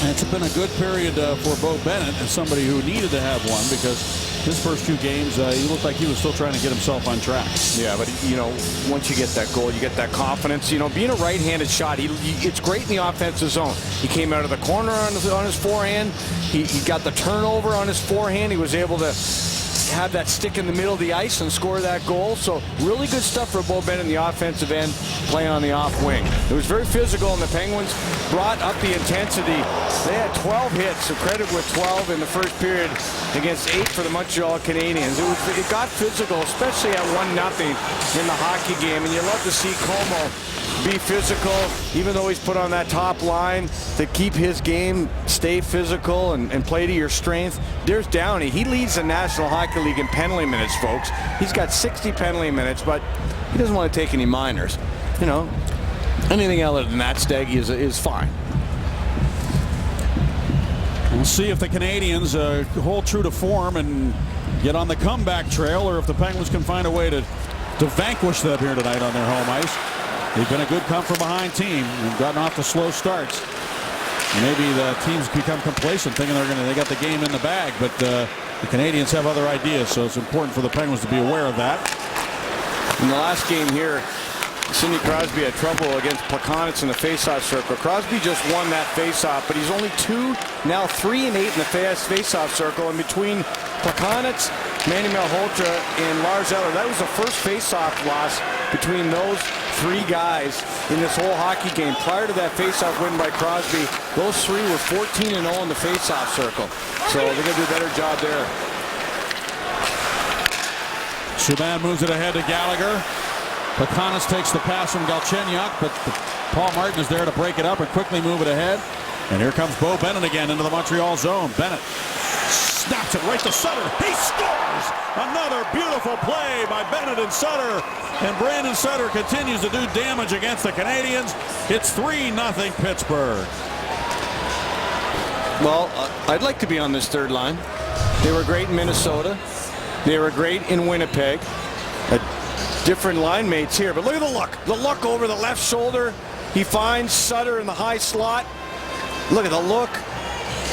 And it's been a good period for Bo Bennett, and somebody who needed to have one, because his first 2 games, he looked like he was still trying to get himself on track. Yeah, but, you know, once you get that goal, you get that confidence. You know, being a right-handed shot, it's great in the offensive zone. He came out of the corner on his forehand. He got the turnover on his forehand. He was able to have that stick in the middle of the ice and score that goal. So really good stuff for Bo Bennett in the offensive end, playing on the off wing. It was very physical, and the Penguins brought up the intensity. They had 12 hits, so credit with 12 in the first period against 8 for the Montreal Canadiens. It got physical, especially at 1-0 in the hockey game, and you love to see Como be physical, even though he's put on that top line, to keep his game, stay physical, and play to your strength. There's Downey. He leads the National Hockey League in penalty minutes, folks. He's got 60 penalty minutes, but he doesn't want to take any minors. You know, anything other than that, Staggy, is fine. We'll see if the Canadians hold true to form and get on the comeback trail, or if the Penguins can find a way to vanquish them here tonight on their home ice. They've been a good come-from-behind team and gotten off to slow starts. Maybe the teams become complacent, thinking they got the game in the bag, but the Canadians have other ideas, so it's important for the Penguins to be aware of that. In the last game here, Sidney Crosby had trouble against Plekanec in the faceoff circle. Crosby just won that faceoff, but he's only 2, now 3 and 8 in the faceoff circle. And between Plekanec, Manny Malhotra, and Lars Eller, that was the first faceoff loss between those 3 guys in this whole hockey game. Prior to that faceoff win by Crosby, those 3 were 14 and 0 in the faceoff circle. So they're going to do a better job there. Subban moves it ahead to Gallagher. Plekanec takes the pass from Galchenyuk, but Paul Martin is there to break it up and quickly move it ahead. And here comes Bo Bennett again into the Montreal zone. Bennett snaps it right to Sutter. He scores! Another beautiful play by Bennett and Sutter. And Brandon Sutter continues to do damage against the Canadians. It's 3-0 Pittsburgh. Well, I'd like to be on this third line. They were great in Minnesota. They were great in Winnipeg. Different line mates here, but look at the look. The look over the left shoulder. He finds Sutter in the high slot. Look at the look.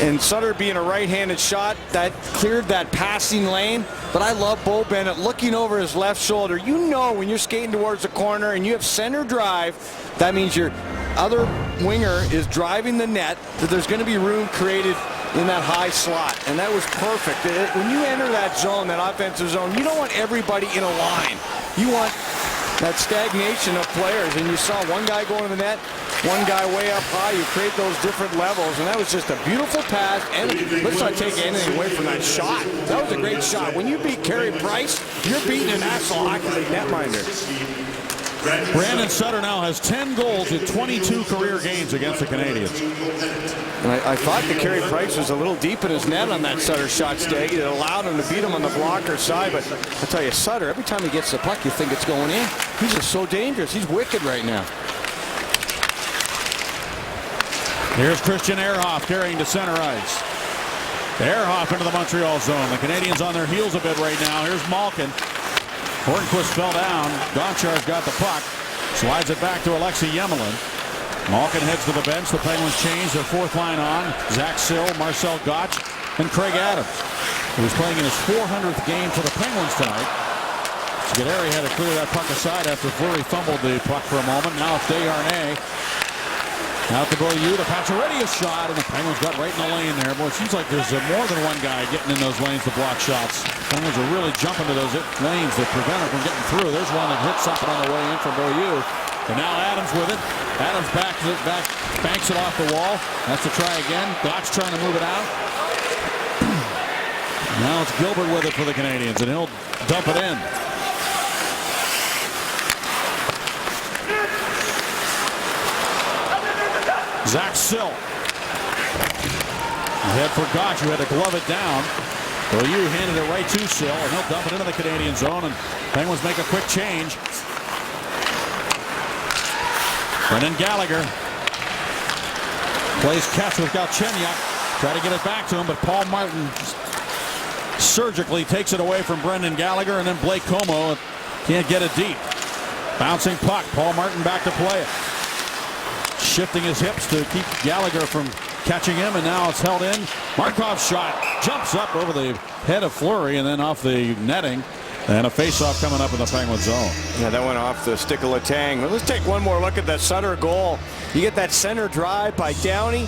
And Sutter being a right-handed shot, that cleared that passing lane. But I love Bo Bennett looking over his left shoulder. You know when you're skating towards the corner and you have center drive, that means your other winger is driving the net, that there's going to be room created in that high slot. And that was perfect. When you enter that zone, that offensive zone, you don't want everybody in a line. You want that stagnation of players, and you saw one guy going to the net, one guy way up high. You create those different levels, and that was just a beautiful pass. And let's not take anything away from that shot. That was a great shot. When you beat Carey Price, you're beating a National Hockey League netminder. Brandon Sutter now has 10 goals in 22 career games against the Canadians. And I thought that Carey Price was a little deep in his net on that Sutter shot, Staggy. It allowed him to beat him on the blocker side. But I tell you, Sutter, every time he gets the puck, you think it's going in. He's just so dangerous. He's wicked right now. Here's Christian Ehrhoff carrying to center ice. Ehrhoff into the Montreal zone. The Canadians on their heels a bit right now. Here's Malkin. Hornquist fell down. Gonchar's got the puck. Slides it back to Alexei Yemelin. Malkin heads to the bench. The Penguins change their 4th line on. Zach Sill, Marcel Gottsch, and Craig Adams, who's playing in his 400th game for the Penguins tonight. Scuderi had to clear that puck aside after Fleury fumbled the puck for a moment. Now it's Desharnais. Out to Beaulieu, the Pacioretty shot, and the Penguins got right in the lane there. Boy, it seems like there's more than one guy getting in those lanes to block shots. Penguins are really jumping to those lanes that prevent them from getting through. There's one that hits something on the way in from Beaulieu. And now Adams with it. Adams banks it off the wall. Has to try again. Gottsch trying to move it out. Now it's Gilbert with it for the Canadians, and he'll dump it in. Zach Sill. Ahead for Gottsch, who had to glove it down. Beaulieu handed it right to Sill, and he'll dump it into the Canadian zone, and Penguins make a quick change. Brendan Gallagher plays catch with Galchenyuk. Try to get it back to him, but Paul Martin surgically takes it away from Brendan Gallagher, and then Blake Comeau can't get it deep. Bouncing puck. Paul Martin back to play it. Shifting his hips to keep Gallagher from catching him, and now it's held in. Markov's shot jumps up over the head of Fleury and then off the netting. And a face-off coming up in the Penguin zone. Yeah, that went off the stick of Letang. Well, let's take one more look at that Sutter goal. You get that center drive by Downey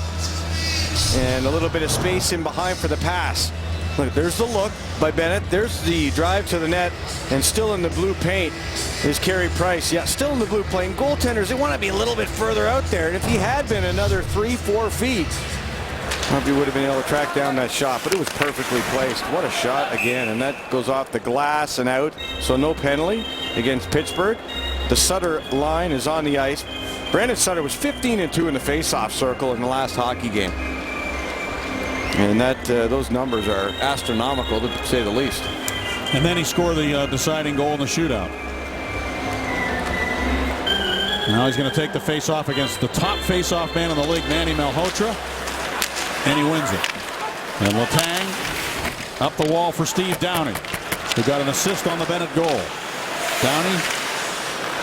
and a little bit of space in behind for the pass. Look, there's the look by Bennett. There's the drive to the net, and still in the blue paint is Carey Price. Yeah, still in the blue paint. Goaltenders, they want to be a little bit further out there, and if he had been another 3-4 feet, probably would have been able to track down that shot, but it was perfectly placed. What a shot again, and that goes off the glass and out, so no penalty against Pittsburgh. The Sutter line is on the ice. Brandon Sutter was 15-2 in the face-off circle in the last hockey game. And that those numbers are astronomical, to say the least. And then he scored the deciding goal in the shootout. Now he's going to take the face-off against the top face-off man in the league, Manny Malhotra, and he wins it. And Letang up the wall for Steve Downey, who got an assist on the Bennett goal. Downey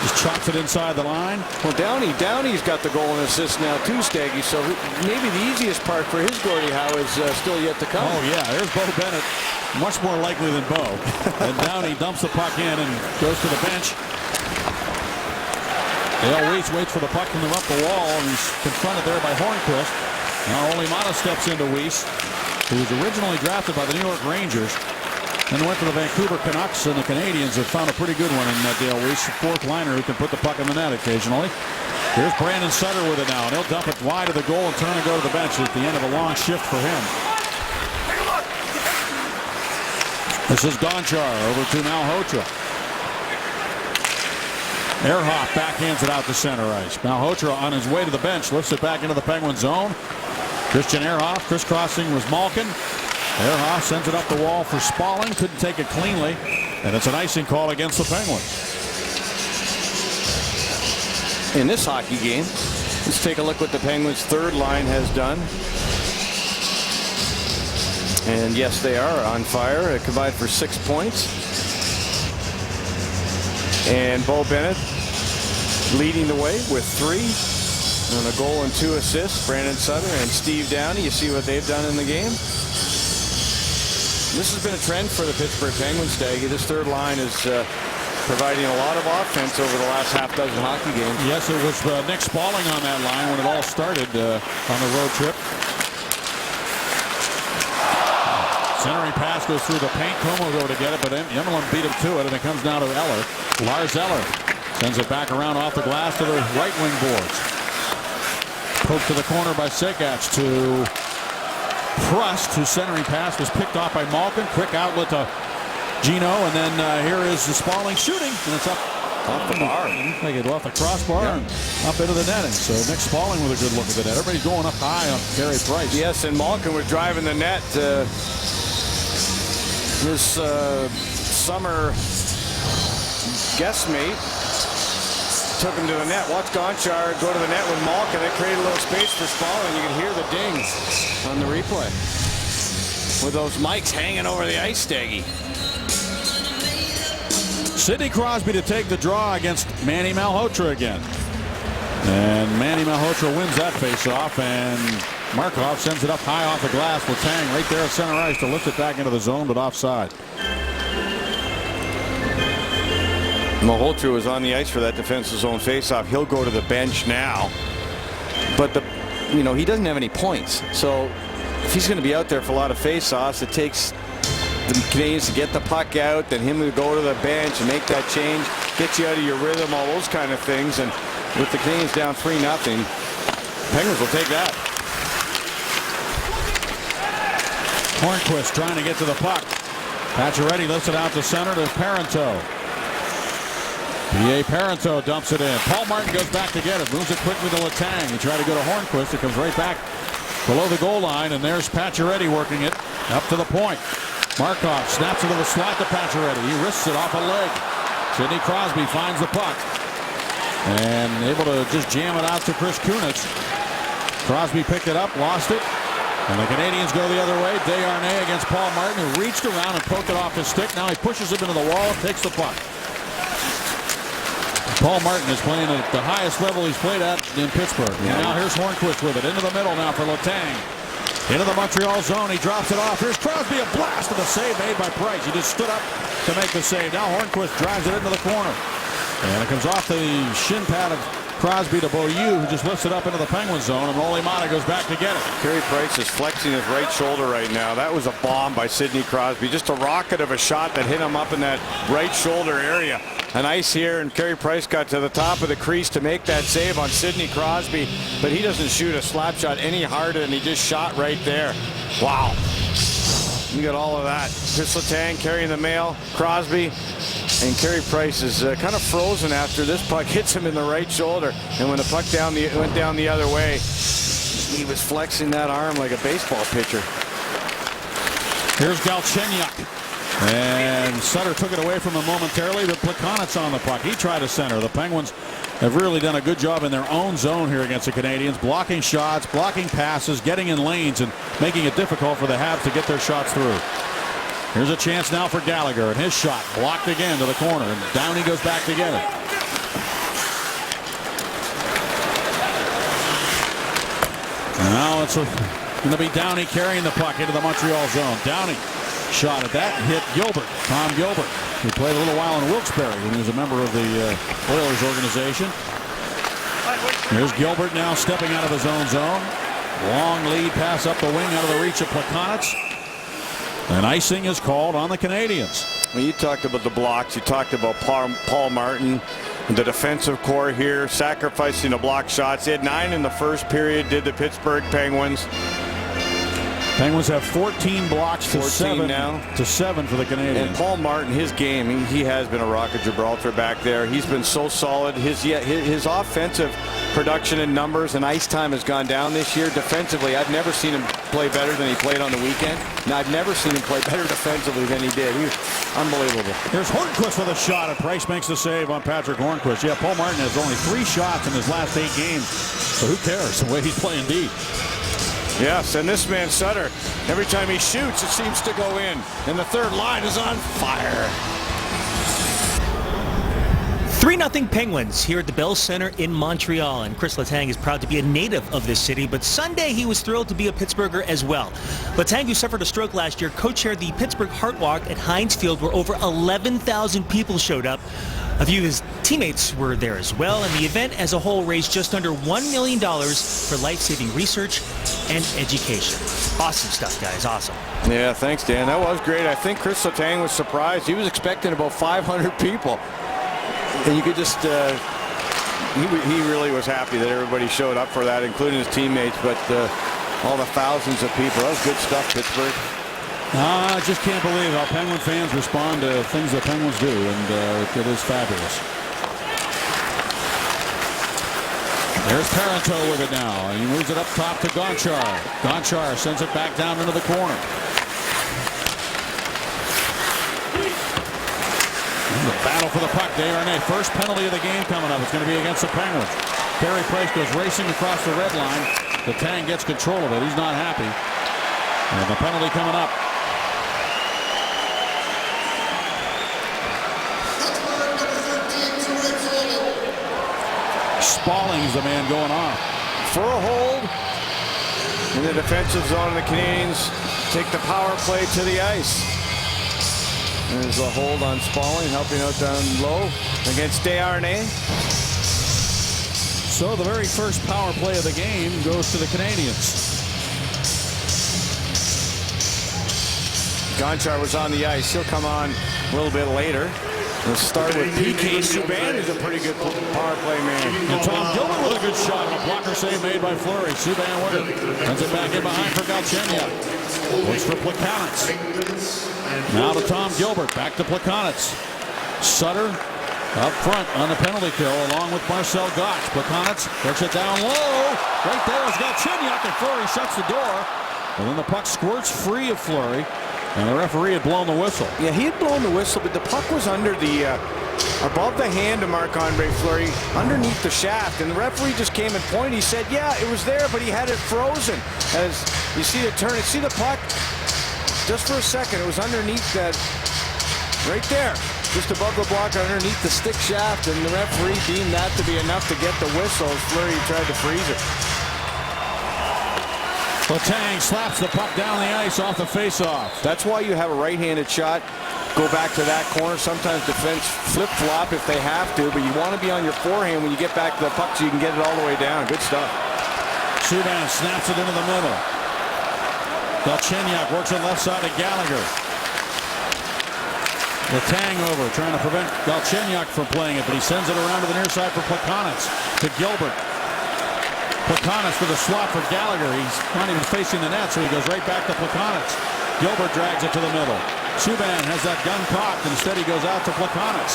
Just chops it inside the line. Well, Downey's got the goal and assist now too, Staggy. So maybe the easiest part for his Gordie Howe is still yet to come. Oh yeah, there's Bo Bennett. Much more likely than Bo. And Downey dumps the puck in and goes to the bench. Dale Weiss waits for the puck from up the wall, and he's confronted there by Hornquist. Now Olimata steps into Weiss, who was originally drafted by the New York Rangers. Then went to the Vancouver Canucks, and the Canadians have found a pretty good one in Dale Weiss, fourth liner who can put the puck in the net occasionally. Here's Brandon Sutter with it now, and he'll dump it wide of the goal and turn and go to the bench at the end of a long shift for him. This is Gonchar over to Malhotra. Ehrhoff backhands it out to center ice. Malhotra on his way to the bench lifts it back into the Penguin zone. Christian Ehrhoff crisscrossing was Malkin. Ehrhoff sends it up the wall for Spalling. Couldn't take it cleanly. And it's an icing call against the Penguins. In this hockey game, let's take a look what the Penguins' third line has done. And yes, they are on fire. It combined for 6 points. And Bo Bennett leading the way with 3. And a goal and 2 assists. Brandon Sutter and Steve Downey. You see what they've done in the game. This has been a trend for the Pittsburgh Penguins, Staggy. This third line is providing a lot of offense over the last half dozen hockey games. Yes, it was Nick Spalling on that line when it all started on the road trip. Centering pass goes through the paint. Como go to get it, but Emelin beat him to it, and it comes down to Eller. Lars Eller sends it back around off the glass to the right wing boards. Poked to the corner by Sekac to Prust, whose centering pass was picked off by Malkin. Quick outlet to Gino, and then here is the Spalling shooting, and it's up off the bar. They get off the crossbar and up into the netting. So Nick Spalling with a good look at the net. Everybody's going up high on Carey Price. Yes, and Malkin was driving the net. His summer guest mate took him to the net. Watch Gonchar go to the net with Malkin. They created a little space for Spalling. You can hear the dings on the replay with those mics hanging over the ice, Staggy. Sidney Crosby to take the draw against Manny Malhotra again. And Manny Malhotra wins that faceoff, and Markov sends it up high off the glass. Letang right there at center ice to lift it back into the zone, but offside. Malhotra was on the ice for that defensive zone faceoff. He'll go to the bench now. But he doesn't have any points. So if he's going to be out there for a lot of faceoffs, it takes the Canadians to get the puck out, then him to go to the bench and make that change, get you out of your rhythm, all those kind of things. And with the Canadians down 3-0, Penguins will take that. Hornquist trying to get to the puck. Pacioretty lifts it out to center to Parenteau. P.A. Parenteau dumps it in. Paul Martin goes back to get it. Moves it quickly to Letang. He tried to go to Hornquist. It comes right back below the goal line, and there's Pacioretty working it up to the point. Markov snaps it to the slot to Pacioretty. He risks it off a leg. Sidney Crosby finds the puck and able to just jam it out to Chris Kunitz. Crosby picked it up, lost it, and the Canadians go the other way. Desharnais against Paul Martin, who reached around and poked it off his stick. Now he pushes him into the wall and takes the puck. Paul Martin is playing at the highest level he's played at in Pittsburgh. And now here's Hornquist with it into the middle now for Letang. Into the Montreal zone. He drops it off. Here's Crosby. A blast of a save made by Price. He just stood up to make the save. Now Hornquist drives it into the corner. And it comes off the shin pad of Crosby to Beaulieu, who just lifts it up into the Penguin zone, and Olimata goes back to get it. Carey Price is flexing his right shoulder right now. That was a bomb by Sidney Crosby. Just a rocket of a shot that hit him up in that right shoulder area. An ice here, and Carey Price got to the top of the crease to make that save on Sidney Crosby, but he doesn't shoot a slap shot any harder, and he just shot right there. Wow. You got all of that. Chris Letang carrying the mail. Crosby. And Carey Price is kind of frozen after this puck hits him in the right shoulder. And when the puck went down the other way, he was flexing that arm like a baseball pitcher. Here's Galchenyuk. And Sutter took it away from him momentarily, but Plekanec on the puck. He tried to center. The Penguins have really done a good job in their own zone here against the Canadians, blocking shots, blocking passes, getting in lanes, and making it difficult for the Habs to get their shots through. Here's a chance now for Gallagher, and his shot blocked again to the corner, and Downey goes back to get it. Now it's going to be Downey carrying the puck into the Montreal zone. Downey shot at that, hit Gilbert, Tom Gilbert, who played a little while in Wilkes-Barre when he was a member of the Oilers organization. Here's Gilbert now stepping out of his own zone. Long lead pass up the wing out of the reach of Plekanec. And icing is called on the Canadians. Well, you talked about the blocks. You talked about Paul Martin, the defensive core here, sacrificing the block shots. They had 9 in the first period, did the Pittsburgh Penguins. Penguins have 14 blocks to 7 now. To 7 for the Canadians. And Paul Martin, his game, he has been a rock of Gibraltar back there. He's been so solid. His offensive production and numbers and ice time has gone down this year. Defensively, I've never seen him play better than he played on the weekend. And I've never seen him play better defensively than he did. He was unbelievable. Here's Hornquist with a shot, and Price makes the save on Patrick Hornquist. Yeah, Paul Martin has only 3 shots in his last 8 games. So who cares the way he's playing deep? Yes, and this man Sutter, every time he shoots, it seems to go in. And the third line is on fire. 3-0 Penguins here at the Bell Center in Montreal. And Chris Letang is proud to be a native of this city, but Sunday he was thrilled to be a Pittsburgher as well. Letang, who suffered a stroke last year, co-chaired the Pittsburgh Heart Walk at Heinz Field, where over 11,000 people showed up. A few of his teammates were there as well, and the event as a whole raised just under $1 million for life-saving research and education. Awesome stuff, guys. Awesome. Yeah, thanks, Dan. That was great. I think Chris Letang was surprised. He was expecting about 500 people. And you could just, he really was happy that everybody showed up for that, including his teammates, but all the thousands of people. That was good stuff, Pittsburgh. I just can't believe how Penguin fans respond to things that Penguins do, and it is fabulous. There's Parenteau with it now, and he moves it up top to Gonchar. Gonchar sends it back down into the corner. The battle for the puck. Desharnais, first penalty of the game coming up. It's going to be against the Penguins. Carey Price goes racing across the red line. The Tang gets control of it. He's not happy. And the penalty coming up. Spalling's the man going on. For a hold in the defensive zone, the Canadians take the power play to the ice. There's a hold on Spalling, helping out down low against Desharnais. So the very first power play of the game goes to the Canadians. Gonchar was on the ice. He'll come on a little bit later. We'll start with PK Subban, who's a pretty good power play man. And Tom Gilbert with a good shot. A blocker save made by Fleury. Subban with it. Sends it back in behind for Galchenyuk. Looks for Plekanec. Now to Tom Gilbert. Back to Plekanec. Sutter up front on the penalty kill along with Marcel Goc. Plekanec works it down low. Right there is Galchenyuk, and Fleury shuts the door. And then the puck squirts free of Fleury. And the referee had blown the whistle. Yeah, he had blown the whistle, but the puck was under the, above the hand of Marc-Andre Fleury, underneath the shaft. And the referee just came and pointed. He said, yeah, it was there, but he had it frozen. As you see the turn, see the puck, just for a second, it was underneath that, right there, just above the block, underneath the stick shaft. And the referee deemed that to be enough to get the whistle as Fleury tried to freeze it. Letang slaps the puck down the ice off the faceoff. That's why you have a right-handed shot. Go back to that corner. Sometimes defense flip-flop if they have to, but you want to be on your forehand when you get back to the puck so you can get it all the way down. Good stuff. Subban snaps it into the middle. Galchenyuk works it left side to Gallagher. Letang over, trying to prevent Galchenyuk from playing it, but he sends it around to the near side for Plekanec. To Gilbert. Plekanec with a slot for Gallagher. He's not even facing the net, so he goes right back to Plekanec. Gilbert drags it to the middle. Subban has that gun cocked. Instead, he goes out to Plekanec.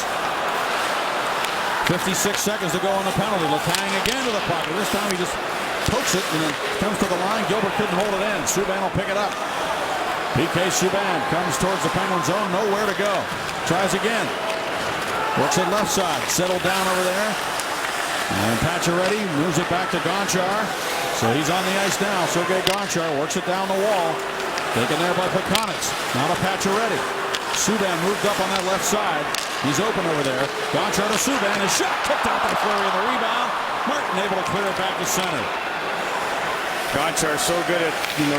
56 seconds to go on the penalty. Letang again to the puck. And this time he just pokes it and then comes to the line. Gilbert couldn't hold it in. Subban will pick it up. PK Subban comes towards the Penguin zone. Nowhere to go. Tries again. Works it left side. Settled down over there. And Pacioretty moves it back to Gonchar. So he's on the ice now. Sergei Gonchar works it down the wall. Taken there by Plekanec. Now to Pacioretty. Subban moved up on that left side. He's open over there. Gonchar to Subban. His shot tipped out by Fleury on the rebound. Martin able to clear it back to center. Gonchar's so good at,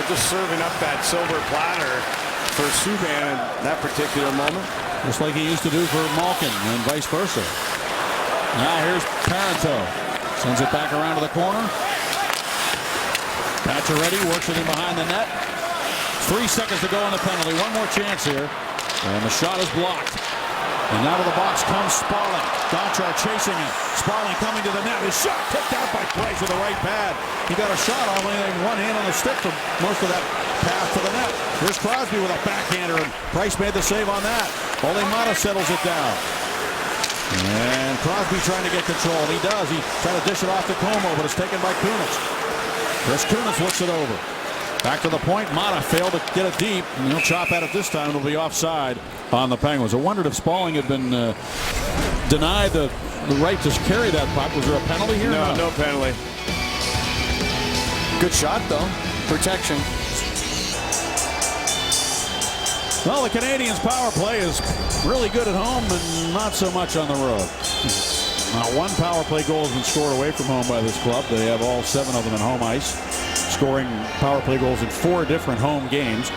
just serving up that silver platter for Subban in that particular moment. Just like he used to do for Malkin and vice versa. Now here's Parenteau. Sends it back around to the corner. Pacioretty works it in behind the net. 3 seconds to go on the penalty. One more chance here. And the shot is blocked. And now to the box comes Sparling. Gonchar chasing him. Sparling coming to the net. His shot kicked out by Price with the right pad. He got a shot on one hand on the stick for most of that path to the net. Here's Crosby with a backhander, and Price made the save on that. Ole Mata settles it down. And Crosby trying to get control. And he does. He tried to dish it off to Como, but it's taken by Kunitz. Chris Kunitz looks it over. Back to the point. Mata failed to get it deep. And he'll chop at it this time. It'll be offside on the Penguins. I wondered if Sparling had been denied the right to carry that puck. Was there a penalty here? No, no penalty. Good shot, though. Protection. Well, the Canadiens' power play is really good at home and not so much on the road. Not one power play goal has been scored away from home by this club. They have all 7 of them in home ice, scoring power play goals in 4 different home games.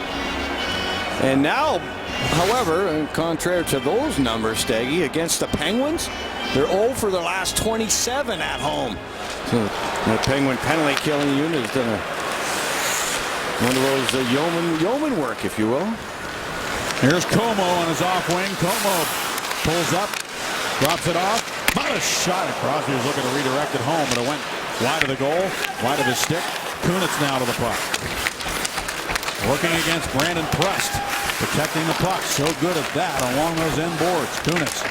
And now, however, contrary to those numbers, Staggy, against the Penguins, they're 0 for their last 27 at home. So the Penguin penalty killing unit has done one of those yeoman work, if you will. Here's Como on his off wing. Como pulls up, drops it off. Mata's shot at Crosby was looking to redirect it home, but it went wide of the goal, wide of his stick. Kunitz now to the puck. Working against Brandon Prust, protecting the puck. So good at that along those end boards. Kunitz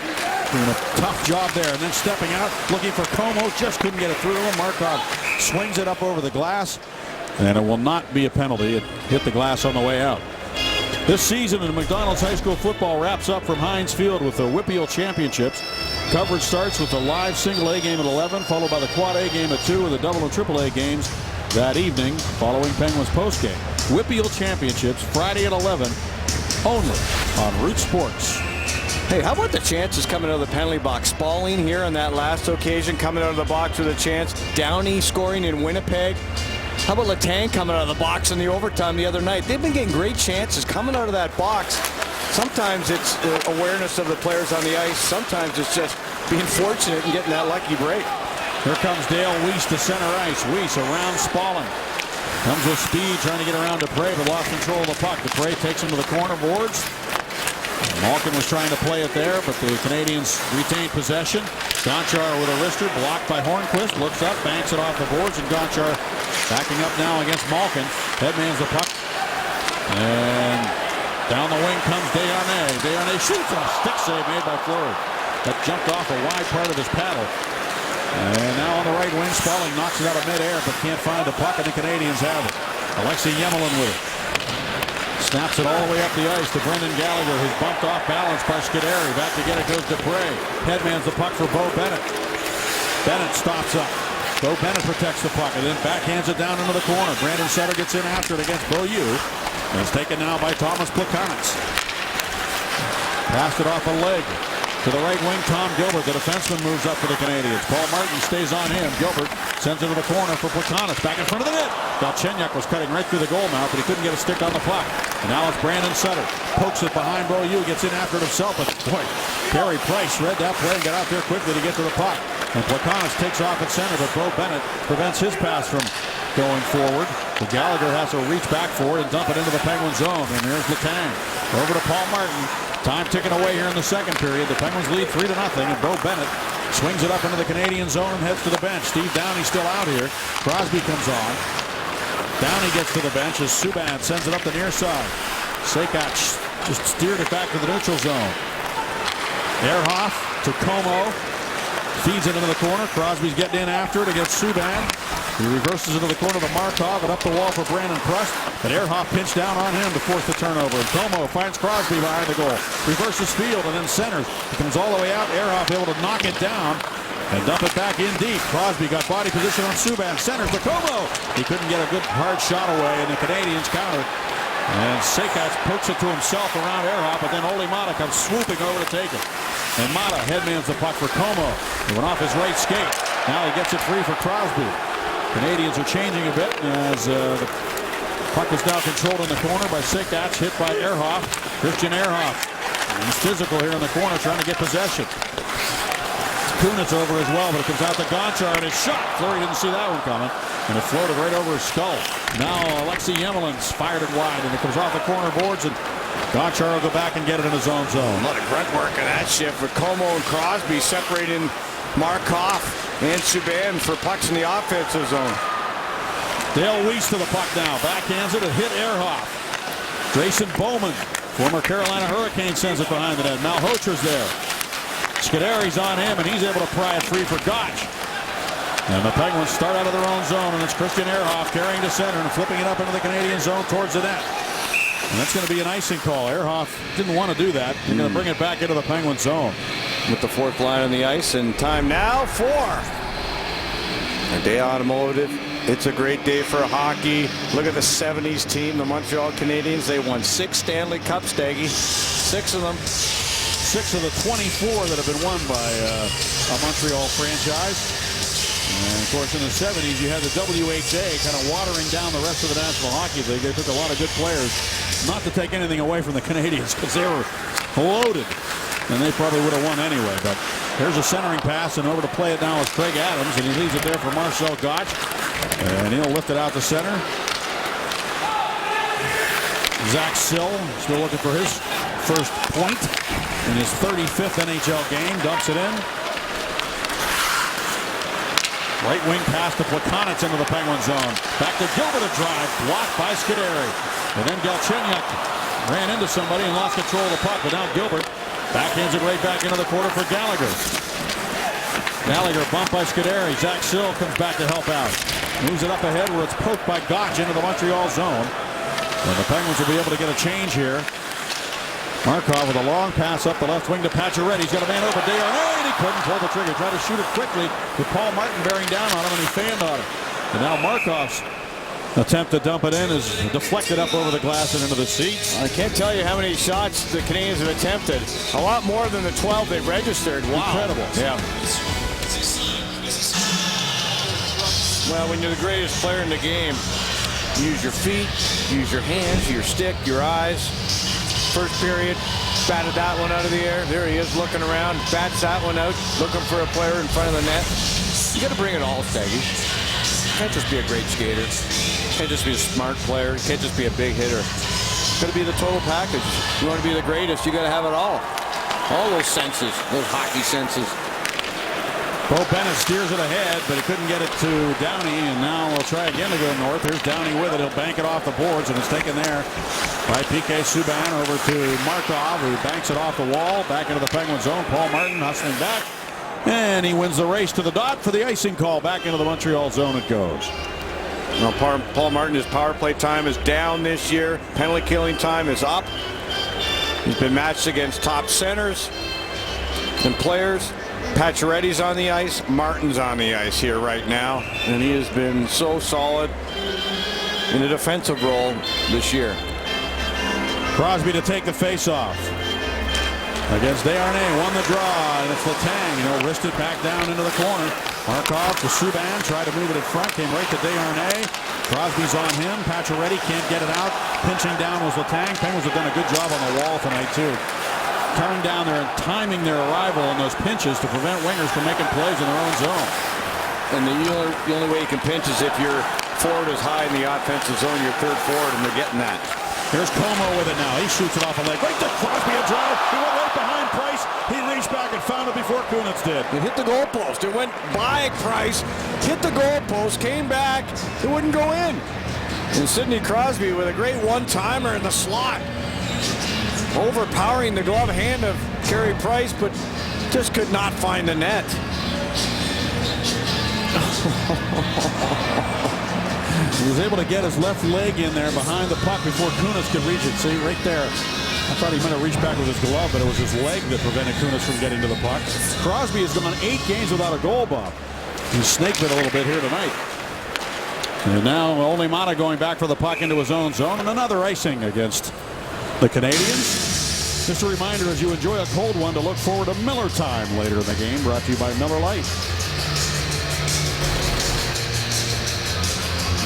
doing a tough job there, and then stepping out, looking for Como. Just couldn't get it through to him. Markov swings it up over the glass, and it will not be a penalty. It hit the glass on the way out. This season in McDonald's High School football wraps up from Heinz Field with the WPIAL Championships. Coverage starts with the live single A game at 11, followed by the quad A game at 2, and the double and triple A games that evening following Penguins postgame. WPIAL Championships Friday at 11, only on Root Sports. Hey, how about the chances coming out of the penalty box? Sparling here on that last occasion coming out of the box with a chance. Downey scoring in Winnipeg. How about Letang coming out of the box in the overtime the other night? They've been getting great chances coming out of that box. Sometimes it's awareness of the players on the ice. Sometimes it's just being fortunate and getting that lucky break. Here comes Dale Weiss to center ice. Weiss around Sparling. Comes with speed, trying to get around Dupre, but lost control of the puck. Dupre takes him to the corner boards. Malkin was trying to play it there, but the Canadians retained possession. Gonchar with a wrister, blocked by Hornquist. Looks up, banks it off the boards, and Gonchar backing up now against Malkin. Headmans the puck. And down the wing comes Desharnais. Desharnais shoots a stick save made by Fleury. That jumped off a wide part of his paddle. And now on the right wing, Sparling knocks it out of midair, but can't find the puck, and the Canadians have it. Alexei Yemelin with it. Snaps it all the way up the ice to Brendan Gallagher, who's bumped off balance by Scuderi. Back to get it goes Dupre. Headmans the puck for Bo Bennett. Bennett stops up. Bo Bennett protects the puck and then backhands it down into the corner. Brandon Sutter gets in after it against Beaulieu. And it's taken now by Thomas Plekanec. Passed it off a leg. To the right wing, Tom Gilbert, the defenseman, moves up for the Canadians. Paul Martin stays on him. Gilbert sends it to the corner for Plekanec. Back in front of the net. Galchenyuk was cutting right through the goal mouth, but he couldn't get a stick on the puck. And now it's Brandon Sutter. Pokes it behind Beaulieu, gets in after it himself. But boy, Carey Price read that play and got out there quickly to get to the puck. And Plekanec takes off at center, but Bo Bennett prevents his pass from going forward. But Gallagher has to reach back for it and dump it into the Penguin zone. And here's Letang. Over to Paul Martin. Time ticking away here in the second period. The Penguins lead 3-0, and Bo Bennett swings it up into the Canadian zone and heads to the bench. Steve Downey still out here. Crosby comes on. Downey gets to the bench as Subban sends it up the near side. Sekac just steered it back to the neutral zone. Ehrhoff to Como. Feeds it into the corner. Crosby's getting in after it against Subban. He reverses into the corner to Markov and up the wall for Brandon Prust. But Ehrhoff pinched down on him to force the turnover. And Como finds Crosby behind the goal. Reverses field and then centers. It comes all the way out. Ehrhoff able to knock it down and dump it back in deep. Crosby got body position on Subban. Centers to Como. He couldn't get a good hard shot away, and the Canadians counter. And Sekac pokes it to himself around Ehrhoff, but then Ole Mata comes swooping over to take it. And Mata headmans the puck for Como. He went off his right skate. Now he gets it free for Crosby. Canadians are changing a bit as the puck is now controlled in the corner by Sikach, hit by Ehrhoff. Christian Ehrhoff. He's physical here in the corner trying to get possession. Kunitz over as well, but it comes out to Gonchar and it's shot. Fleury didn't see that one coming, and it floated right over his skull. Now Alexei Yemelin's fired it wide, and it comes off the corner boards, and Gonchar will go back and get it in his own zone. A lot of grunt work in that shift with Como and Crosby separating Markov and Subban for pucks in the offensive zone. Dale Weiss to the puck now. Backhands it. It hit Ehrhoff. Jason Bowman, former Carolina Hurricane, sends it behind the net. Malhotra's there. Scuderi's on him, and he's able to pry it free for Gotch. And the Penguins start out of their own zone, and it's Christian Ehrhoff carrying to center and flipping it up into the Canadian zone towards the net. And that's going to be an icing call. Ehrhoff didn't want to do that. They're going to bring it back into the Penguin zone. With the fourth line on the ice, and time now for a day automotive. It's a great day for hockey. Look at the 70s team, the Montreal Canadiens. They won 6 Stanley Cups, Staggy. 6 of them. 6 of the 24 that have been won by a Montreal franchise. And of course, in the 70s, you had the WHA kind of watering down the rest of the National Hockey League. They took a lot of good players. Not to take anything away from the Canadians, because they were loaded. And they probably would have won anyway. But here's a centering pass, and over to play it now is Craig Adams, and he leaves it there for Marcel Gotch. And he'll lift it out to center. Zach Sill still looking for his first point in his 35th NHL game. Dumps it in. Right wing pass to Plekanec into the Penguin zone. Back to Gilbert, a drive blocked by Scuderi. And then Galchenyuk ran into somebody and lost control of the puck. But now Gilbert backhands it right back into the quarter for Gallagher. Gallagher bumped by Scuderi. Zach Sill comes back to help out. Moves it up ahead where it's poked by Gotch into the Montreal zone. And the Penguins will be able to get a change here. Markov with a long pass up the left wing to Pacioretty. He's got a man over Desharnais, and he couldn't pull the trigger. Tried to shoot it quickly with Paul Martin bearing down on him, and he fanned on it. And now Markov's attempt to dump it in is deflected up over the glass and into the seats. I can't tell you how many shots the Canadians have attempted. A lot more than the 12 they've registered. Wow. Incredible. Yeah. Well, when you're the greatest player in the game, use your feet, use your hands, your stick, your eyes. First period, batted that one out of the air. There he is looking around, bats that one out, looking for a player in front of the net. You got to bring it all, Staggy. Can't just be a great skater. Can't just be a smart player. Can't just be a big hitter. Got to be the total package. You want to be the greatest, you got to have it all. All those senses, those hockey senses. Bo Bennett steers it ahead, but he couldn't get it to Downey, and now we'll try again to go north. Here's Downey with it. He'll bank it off the boards, and it's taken there by PK Subban over to Markov, who banks it off the wall, back into the Penguin zone. Paul Martin hustling back, and he wins the race to the dot for the icing call. Back into the Montreal zone it goes. Now, Paul Martin, his power play time is down this year. Penalty killing time is up. He's been matched against top centers and players. Pacioretty's on the ice. Martin's on the ice here right now. And he has been so solid in a defensive role this year. Crosby to take the face-off against Desharnais. Won the draw, and it's Letang. He'll wrist it back down into the corner. Markov to Subban. Tried to move it in front. Came right to Desharnais. Crosby's on him. Pacioretty can't get it out. Pinching down was Letang. Penguins have done a good job on the wall tonight, too. Coming down there and timing their arrival on those pinches to prevent wingers from making plays in their own zone. And the only way you can pinch is if your forward is high in the offensive zone, your third forward, and they're getting that. Here's Como with it now. He shoots it off a leg. Right to Crosby, a drive. He went right behind Price. He reached back and found it before Kunitz did. It hit the goalpost. It went by Price, hit the goalpost, came back. It wouldn't go in. And Sidney Crosby with a great one-timer in the slot. Overpowering the glove hand of Carey Price, but just could not find the net. He was able to get his left leg in there behind the puck before Kunitz could reach it. See, right there. I thought he might have reached back with his glove, but it was his leg that prevented Kunitz from getting to the puck. Crosby has gone 8 games without a goal, Bob. He snaked it a little bit here tonight. And now only Mata going back for the puck into his own zone, and another icing against the Canadians. Just a reminder, as you enjoy a cold one, to look forward to Miller Time later in the game, brought to you by Miller Lite.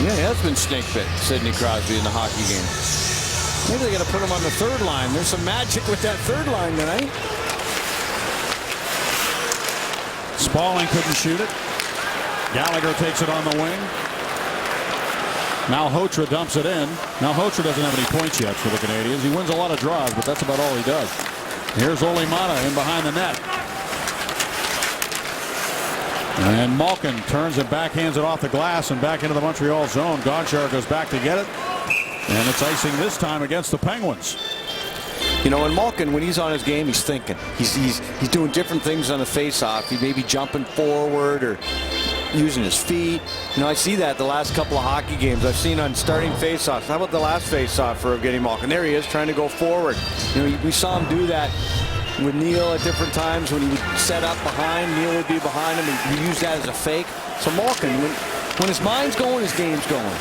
Yeah, he has been snake bit, Sidney Crosby, in the hockey game. Maybe they got to put him on the third line. There's some magic with that third line tonight. Spaulding couldn't shoot it. Gallagher takes it on the wing. Malhotra dumps it in. Malhotra doesn't have any points yet for the Canadiens. He wins a lot of draws, but that's about all he does. Here's Ole Mata in behind the net. And Malkin turns and backhands it off the glass and back into the Montreal zone. Gonchar goes back to get it. And it's icing this time against the Penguins. You know, and Malkin, when he's on his game, he's thinking. He's doing different things on the face-off. He may be jumping forward or using his feet. You know, I see that the last couple of hockey games I've seen on starting face-offs. How about the last face-off for Evgeny Malkin? There he is trying to go forward. You know, we saw him do that with Neil at different times. When he would set up behind, Neil would be behind him. He used that as a fake. So Malkin, when his mind's going, his game's going.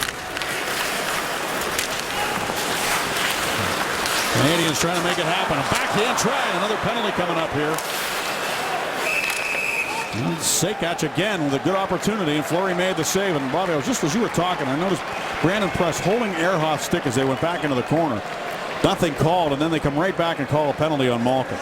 Canadians trying to make it happen. A backhand try. Another penalty coming up here. And Sekac again with a good opportunity, and Fleury made the save. And Bobby, just as you were talking, I noticed Brandon Press holding Ehrhoff's stick as they went back into the corner. Nothing called, and then they come right back and call a penalty on Malkin.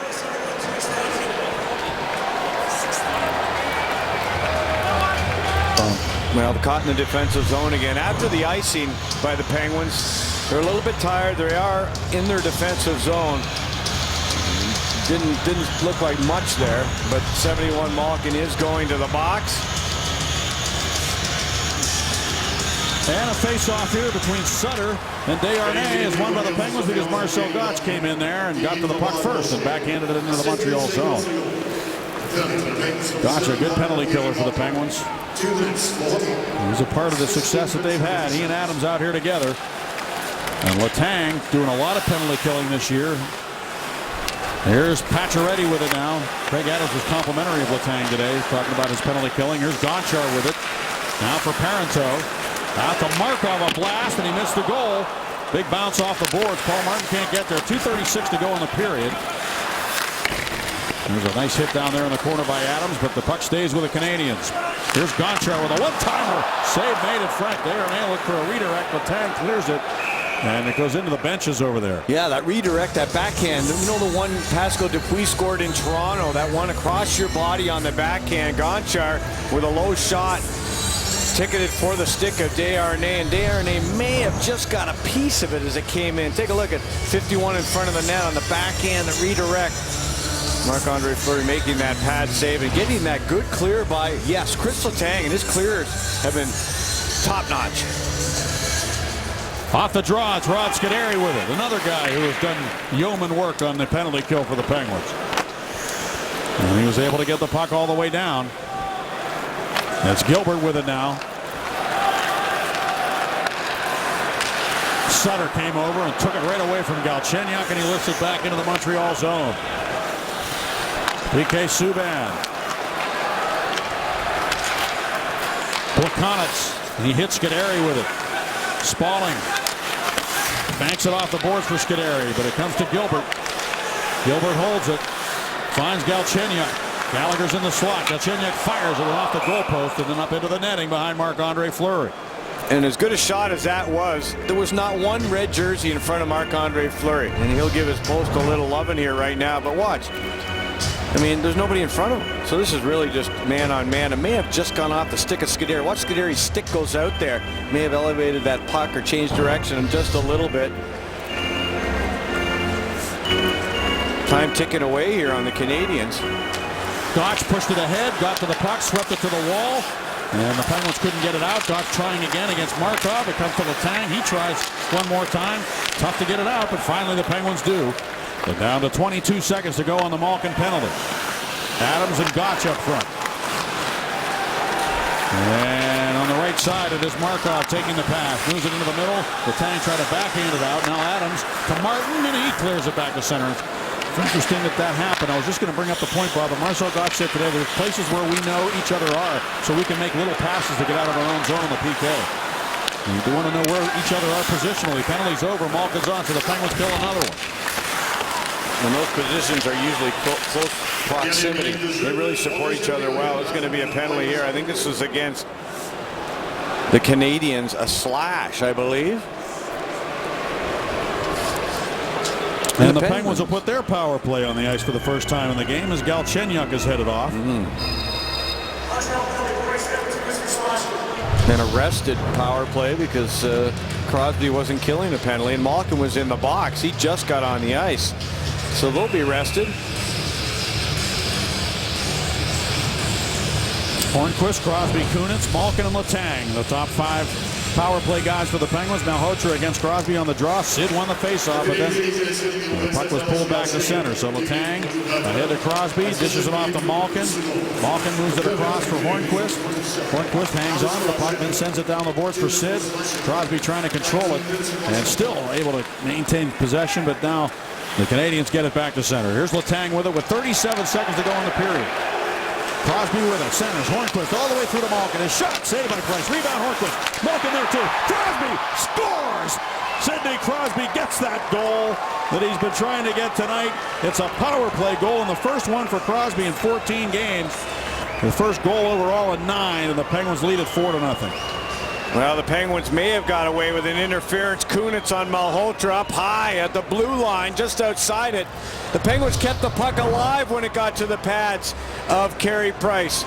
Well, caught in the defensive zone again. After the icing by the Penguins, they're a little bit tired. They are in their defensive zone. Didn't look like much there, but 71 Malkin is going to the box. And a face-off here between Sutter and Desharnais is won by the Penguins because Marcel Goc came in there and got to the puck first and backhanded it into the Montreal zone. Goc, a good penalty killer for the Penguins. He's a part of the success that they've had. He and Adams out here together. And Letang doing a lot of penalty killing this year. Here's Pacioretty with it now. Craig Adams was complimentary of Letang today, talking about his penalty killing. Here's Gonchar with it. Now for Parenteau. Out to Markov, a blast, and he missed the goal. Big bounce off the boards. Paul Martin can't get there. 2:36 to go in the period. There's a nice hit down there in the corner by Adams, but the puck stays with the Canadians. Here's Gonchar with a one-timer. Save made in front. Desharnais look for a redirect. Letang clears it. And it goes into the benches over there. Yeah, that redirect, that backhand. You know the one Pascal Dupuis scored in Toronto, that one across your body on the backhand. Gonchar with a low shot, ticketed for the stick of Desharnais, and Desharnais may have just got a piece of it as it came in. Take a look at 51 in front of the net on the backhand, the redirect. Marc-Andre Fleury making that pad save and getting that good clear by, yes, Chris Letang, and his clears have been top-notch. Off the draw, it's Rod Scuderi with it. Another guy who has done yeoman work on the penalty kill for the Penguins. And he was able to get the puck all the way down. That's Gilbert with it now. Sutter came over and took it right away from Galchenyuk, and he lifts it back into the Montreal zone. PK Subban. Plekanec, and he hits Scuderi with it. Spaulding banks it off the boards for Scuderi, but it comes to Gilbert. Gilbert holds it, finds Galchenyuk. Gallagher's in the slot. Galchenyuk fires it off the goalpost and then up into the netting behind Marc-Andre Fleury. And as good a shot as that was, there was not one red jersey in front of Marc-Andre Fleury. And he'll give his post a little loving here right now, but watch. I mean, there's nobody in front of him. So this is really just man on man. It may have just gone off the stick of Scuderi. Watch Scuderi's stick goes out there. May have elevated that puck or changed direction just a little bit. Time ticking away here on the Canadians. Goc pushed it ahead, got to the puck, swept it to the wall, and the Penguins couldn't get it out. Goc trying again against Markov. It comes to Letang. He tries one more time. Tough to get it out, but finally the Penguins do. But down to 22 seconds to go on the Malkin penalty. Adams and Goc up front. And on the right side, it is Markov taking the pass. Moves it into the middle. Letang tried to backhand it out. Now Adams to Martin, and he clears it back to center. It's interesting that that happened. I was just going to bring up the point, Bob, that Marcel Goc said today there's places where we know each other are, so we can make little passes to get out of our own zone on the PK. You do want to know where each other are positionally. Penalty's over. Malkin's on, so the Penguins kill another one. And those positions are usually close proximity. They really support each other well. It's going to be a penalty here. I think this was against The Canadians a slash, I believe. And the Penguins will put their power play on the ice for the first time in the game as Galchenyuk is headed off. An arrested power play because Crosby wasn't killing the penalty, and Malkin was in the box. He just got on the ice. So they'll be rested. Hornquist, Crosby, Kunitz, Malkin, and Letang, the top 5 power play guys for the Penguins. Malhotra against Crosby on the draw. Sid won the faceoff, but then the puck was pulled back to center. So Letang ahead to Crosby, dishes it off to Malkin. Malkin moves it across for Hornquist. Hornquist hangs on to the puck, then sends it down the boards for Sid. Crosby trying to control it and still able to maintain possession, but now the Canadians get it back to center. Here's Letang with it with 37 seconds to go in the period. Crosby with it, centers, Hornquist all the way through to Malkin. His shot saved by Price, rebound Hornquist. Malkin there too. Crosby scores! Sidney Crosby gets that goal that he's been trying to get tonight. It's a power play goal, and the first one for Crosby in 14 games. The first goal overall in 9, and the Penguins lead it 4-0. Well, the Penguins may have got away with an interference. Kunitz on Malhotra up high at the blue line, just outside it. The Penguins kept the puck alive when it got to the pads of Carey Price.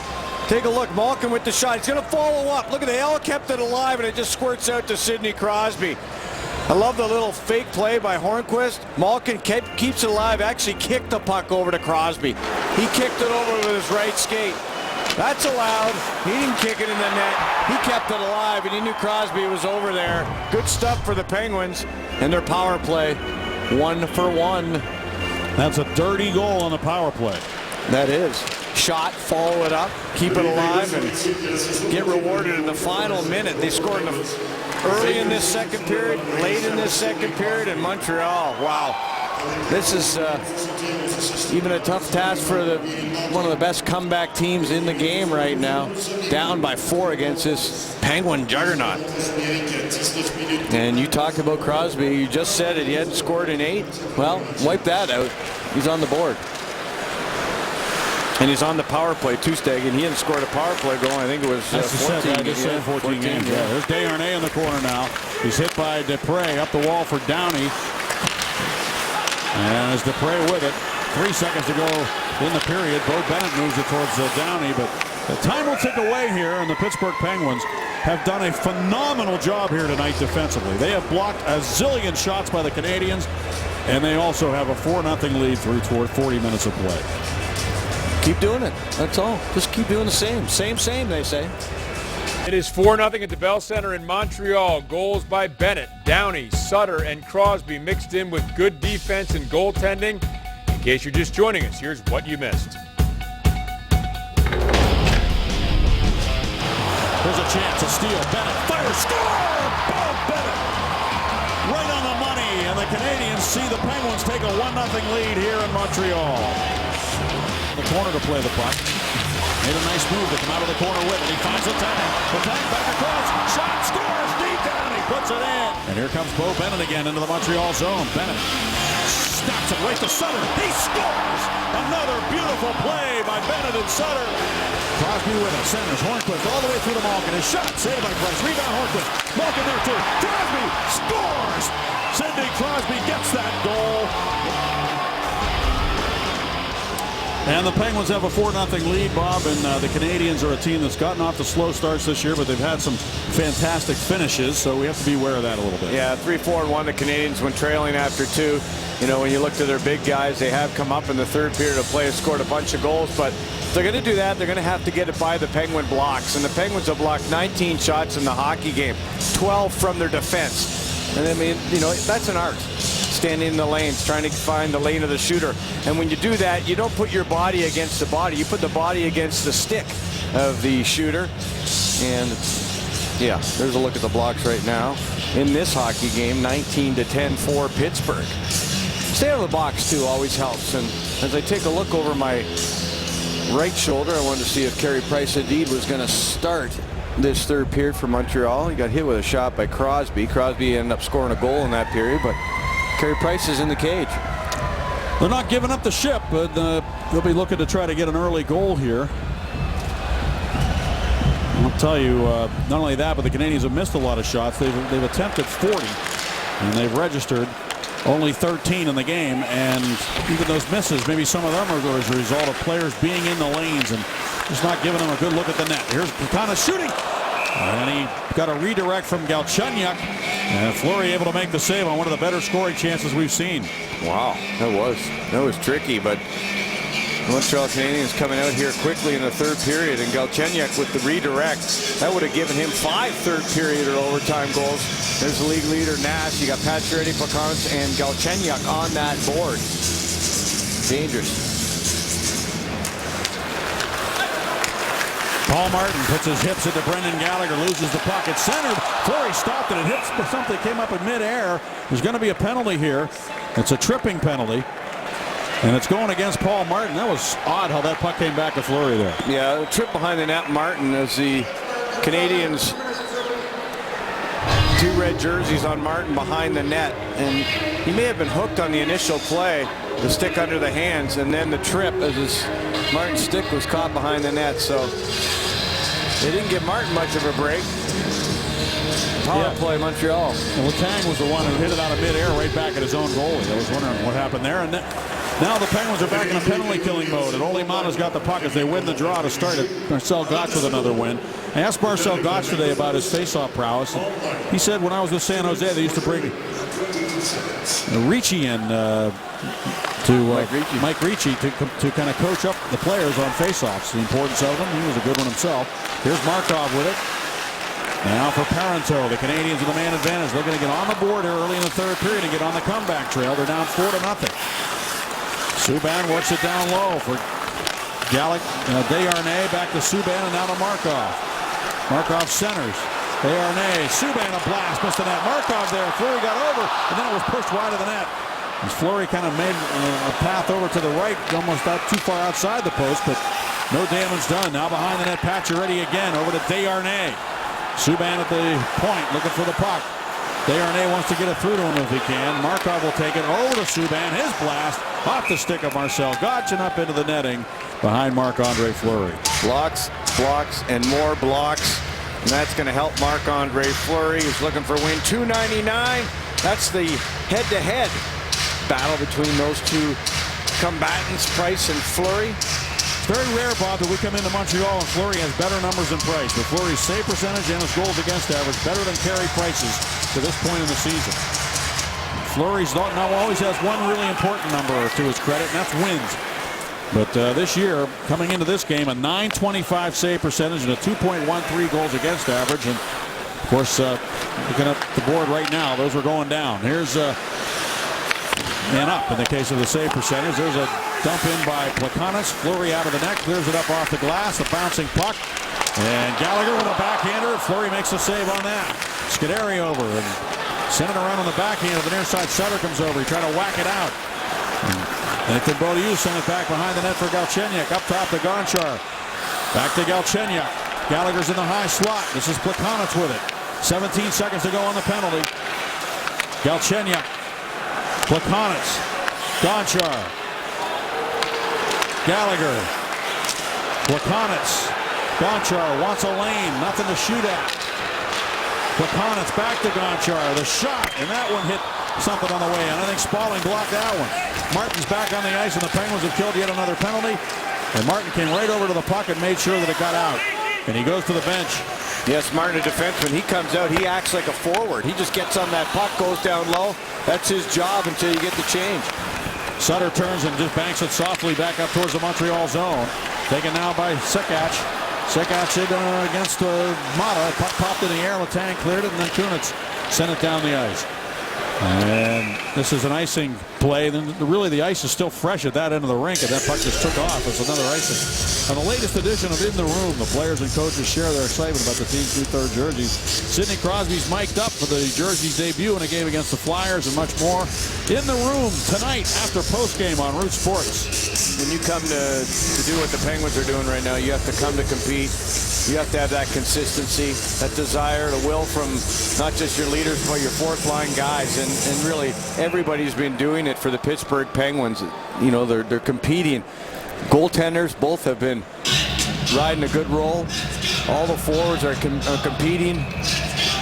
Take a look, Malkin with the shot. He's going to follow up. Look at the L, kept it alive, and it just squirts out to Sidney Crosby. I love the little fake play by Hornquist. Malkin keeps it alive, actually kicked the puck over to Crosby. He kicked it over with his right skate. That's allowed. He didn't kick it in the net. He kept it alive, and he knew Crosby was over there. Good stuff for the Penguins and their power play. 1 for 1. That's a dirty goal on the power play. That is. Shot, follow it up, keep it alive, and get rewarded in the final minute. They scored early in this second period, late in this second period in Montreal. Wow. This is even a tough task for one of the best comeback teams in the game right now. Down by 4 against this Penguin juggernaut. And you talked about Crosby. You just said it. He hadn't scored in 8. Well, wipe that out. He's on the board. And he's on the power play too, Steg, and he hadn't scored a power play goal. I think it was 14. I just said 14 games. Yeah. There's Desharnais in the corner now. He's hit by Dupre up the wall for Downey. And as Dupre with it, 3 seconds to go in the period. Bo Bennett moves it towards Downey, but the time will tick away here, and the Pittsburgh Penguins have done a phenomenal job here tonight defensively. They have blocked a zillion shots by the Canadians, and they also have a 4-0 lead through toward 40 minutes of play. Keep doing it. That's all. Just keep doing the same. Same, they say. It is 4-0 at the Bell Center in Montreal. Goals by Bennett, Downey, Sutter, and Crosby mixed in with good defense and goaltending. In case you're just joining us, here's what you missed. There's a chance to steal. Bennett fires, score! Bob Bennett! Right on the money, and the Canadians see the Penguins take a 1-0 lead here in Montreal. The corner to play the puck. Made a nice move to come out of the corner with it. He finds the tank. The tank back across. Shot, scores, deep down. He puts it in. And here comes Bo Bennett again into the Montreal zone. Bennett stops it right to Sutter. He scores! Another beautiful play by Bennett and Sutter. Crosby with it. Centers. Hornquist all the way through to Malkin. His shot saved by Price. Rebound Hornquist. Malkin there too. Crosby scores! Sidney Crosby gets that goal. And the Penguins have a 4-0 lead, Bob, and the Canadians are a team that's gotten off to slow starts this year, but they've had some fantastic finishes, so we have to be aware of that a little bit. Yeah, 3-4-1 the Canadians when trailing after 2. You know, when you look to their big guys, they have come up in the third period of play and scored a bunch of goals, but if they're going to do that, they're going to have to get it by the Penguin blocks, and the Penguins have blocked 19 shots in the hockey game, 12 from their defense. And I mean, you know, that's an art. Standing in the lanes, trying to find the lane of the shooter. And when you do that, you don't put your body against the body. You put the body against the stick of the shooter. And, yeah, there's a look at the blocks right now. In this hockey game, 19-10 for Pittsburgh. Stay out of the box, too, always helps. And as I take a look over my right shoulder, I wanted to see if Carey Price indeed was going to start this third period for Montreal. He got hit with a shot by Crosby. Crosby ended up scoring a goal in that period, but Carey Price is in the cage. They're not giving up the ship, but they'll be looking to try to get an early goal here. I'll tell you, not only that, but the Canadians have missed a lot of shots. They've attempted 40, and they've registered only 13 in the game. And even those misses, maybe some of them are as a result of players being in the lanes and just not giving them a good look at the net. Here's Plekhanec shooting, and he got a redirect from Galchenyuk, and Fleury able to make the save on one of the better scoring chances we've seen. Wow, that was tricky, but the Montreal Canadiens coming out here quickly in the third period, and Galchenyuk with the redirect. That would have given him 5 third period or overtime goals. There's the league leader, Nash. You got Pacioretty, Plekhanec, and Galchenyuk on that board. Dangerous. Paul Martin puts his hips into Brendan Gallagher, loses the puck. It's centered. Fleury stopped it. It hits something, came up in midair. There's going to be a penalty here. It's a tripping penalty. And it's going against Paul Martin. That was odd how that puck came back to Fleury there. Yeah, the trip behind the net, Martin, as the Canadians, 2 red jerseys on Martin behind the net. And he may have been hooked on the initial play, the stick under the hands, and then the trip as his Martin's stick was caught behind the net. So they didn't give Martin much of a break. Power play, Montreal. And Letang was the one who hit it out of midair right back at his own goalie. I was wondering what happened there. And now the Penguins are back in a penalty-killing mode, and Ole Mana's got the puck as they win the draw to start it. Marcel Gottsch with another win. I asked Marcel Gottsch today about his face-off prowess. He said when I was with San Jose, they used to bring Ricci in Mike Ricci to kind of coach up the players on face-offs, the importance of them. He was a good one himself. Here's Markov with it. Now for Parenteau, the Canadians with the man advantage, looking to get on the board here early in the third period and get on the comeback trail. They're down 4-0. Subban works it down low for Desharnais, back to Subban, and now to Markov. Markov centers. Desharnais, Subban a blast, missed the net. Markov there, Fleury got over, and then it was pushed wide of the net. As Fleury kind of made a path over to the right, almost out too far outside the post, but no damage done. Now behind the net, Pacioretty again, over to Desharnais. Subban at the point, looking for the puck. Desharnais wants to get it through to him if he can. Markov will take it over to Subban. His blast off the stick of Marcel Gottsch and up into the netting behind Marc-Andre Fleury. Blocks, blocks, and more blocks. And that's going to help Marc-Andre Fleury. He's looking for win 299. That's the head-to-head battle between those two combatants, Price and Fleury. It's very rare, Bob, that we come into Montreal and Fleury has better numbers than Price. But Fleury's save percentage and his goals against average better than Carey Price's to this point in the season. Fleury's now always has one really important number to his credit, and that's wins. But this year, coming into this game, a .925 save percentage and a 2.13 goals against average. And of course, looking at the board right now, those are going down. Here's and up in the case of the save percentage. There's a dump in by Plekhanec. Fleury out of the net, clears it up off the glass. A bouncing puck. And Gallagher with a backhander. Fleury makes a save on that. Scuderi over and send it around on the backhand of the near side. Sutter comes over. He tried to whack it out. And it could go to you. Send it back behind the net for Galchenyuk. Up top to Gonchar. Back to Galchenyuk. Gallagher's in the high slot. This is Plekhanec with it. 17 seconds to go on the penalty. Galchenyuk. Plekhanec. Gonchar. Gallagher. Plekhanec. Gonchar wants a lane. Nothing to shoot at. Plekhanec back to Gonchar. The shot, and that one hit something on the way in. I think Spaulding blocked that one. Martin's back on the ice, and the Penguins have killed yet another penalty. And Martin came right over to the puck and made sure that it got out. And he goes to the bench. Yes, Martin, a defenseman. He comes out. He acts like a forward. He just gets on that puck, goes down low. That's his job until you get the change. Sutter turns and just banks it softly back up towards the Montreal zone. Taken now by Sekac. Sekac against Mata. Puck popped in the air. Letang cleared it, and then Kunitz sent it down the ice. And this is an icing play. Then really the ice is still fresh at that end of the rink, and that puck just took off. It's another icing. On the latest edition of In the Room, the players and coaches share their excitement about the team's new third jerseys. Sidney Crosby's mic'd up for the jersey's debut in a game against the Flyers and much more. In the Room tonight after postgame on Root Sports. When you come to do what the Penguins are doing right now, you have to come to compete. You have to have that consistency, that desire, the will from not just your leaders, but your fourth line guys. And really, everybody's been doing it for the Pittsburgh Penguins. You know, they're competing. Goaltenders both have been riding a good roll. All the forwards are competing,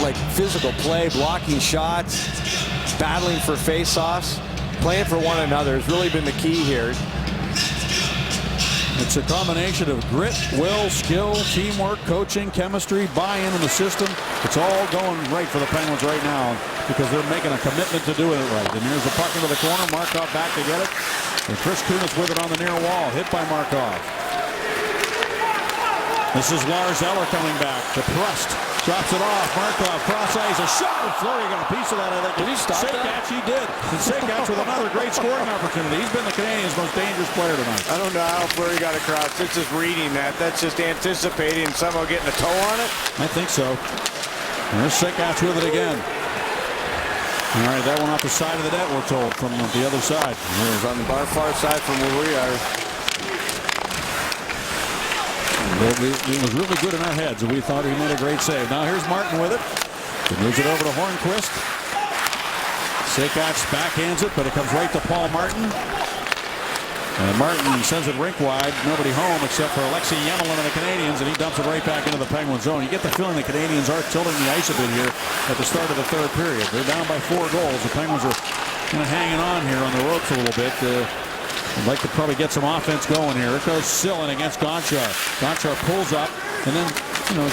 like physical play, blocking shots, battling for face-offs, playing for one another has really been the key here. It's a combination of grit, will, skill, teamwork, coaching, chemistry, buy-in in the system. It's all going right for the Penguins right now because they're making a commitment to doing it right. And here's the puck into the corner. Markov back to get it. And Chris Kunitz with it on the near wall. Hit by Markov. This is Lars Eller coming back. The thrust. Drops it off. Markov cross ice. A shot. And Fleury got a piece of that, I think. Did he stop that? Sakatch, he did. And Sakatch with another great scoring opportunity. He's been the Canadiens' most dangerous player tonight. I don't know how Fleury got across. It's just reading that. That's just anticipating and somehow getting a toe on it. I think so. There's Sakatch with it again. All right, that one off the side of the net, we're told, from the other side. It was on the far side from where we are. He was really good in our heads, and we thought he made a great save. Now here's Martin with it. He moves it over to Hornquist. Sakatch backhands it, but it comes right to Paul Martin. And Martin sends it rink wide. Nobody home except for Alexei Yemelin and the Canadiens, and he dumps it right back into the Penguin zone. You get the feeling the Canadiens are tilting the ice a bit here at the start of the third period. They're down by 4 goals. The Penguins are kind of hanging on here on the ropes a little bit. I'd like to probably get some offense going here. It goes Sill in against Gonchar. Gonchar pulls up and then,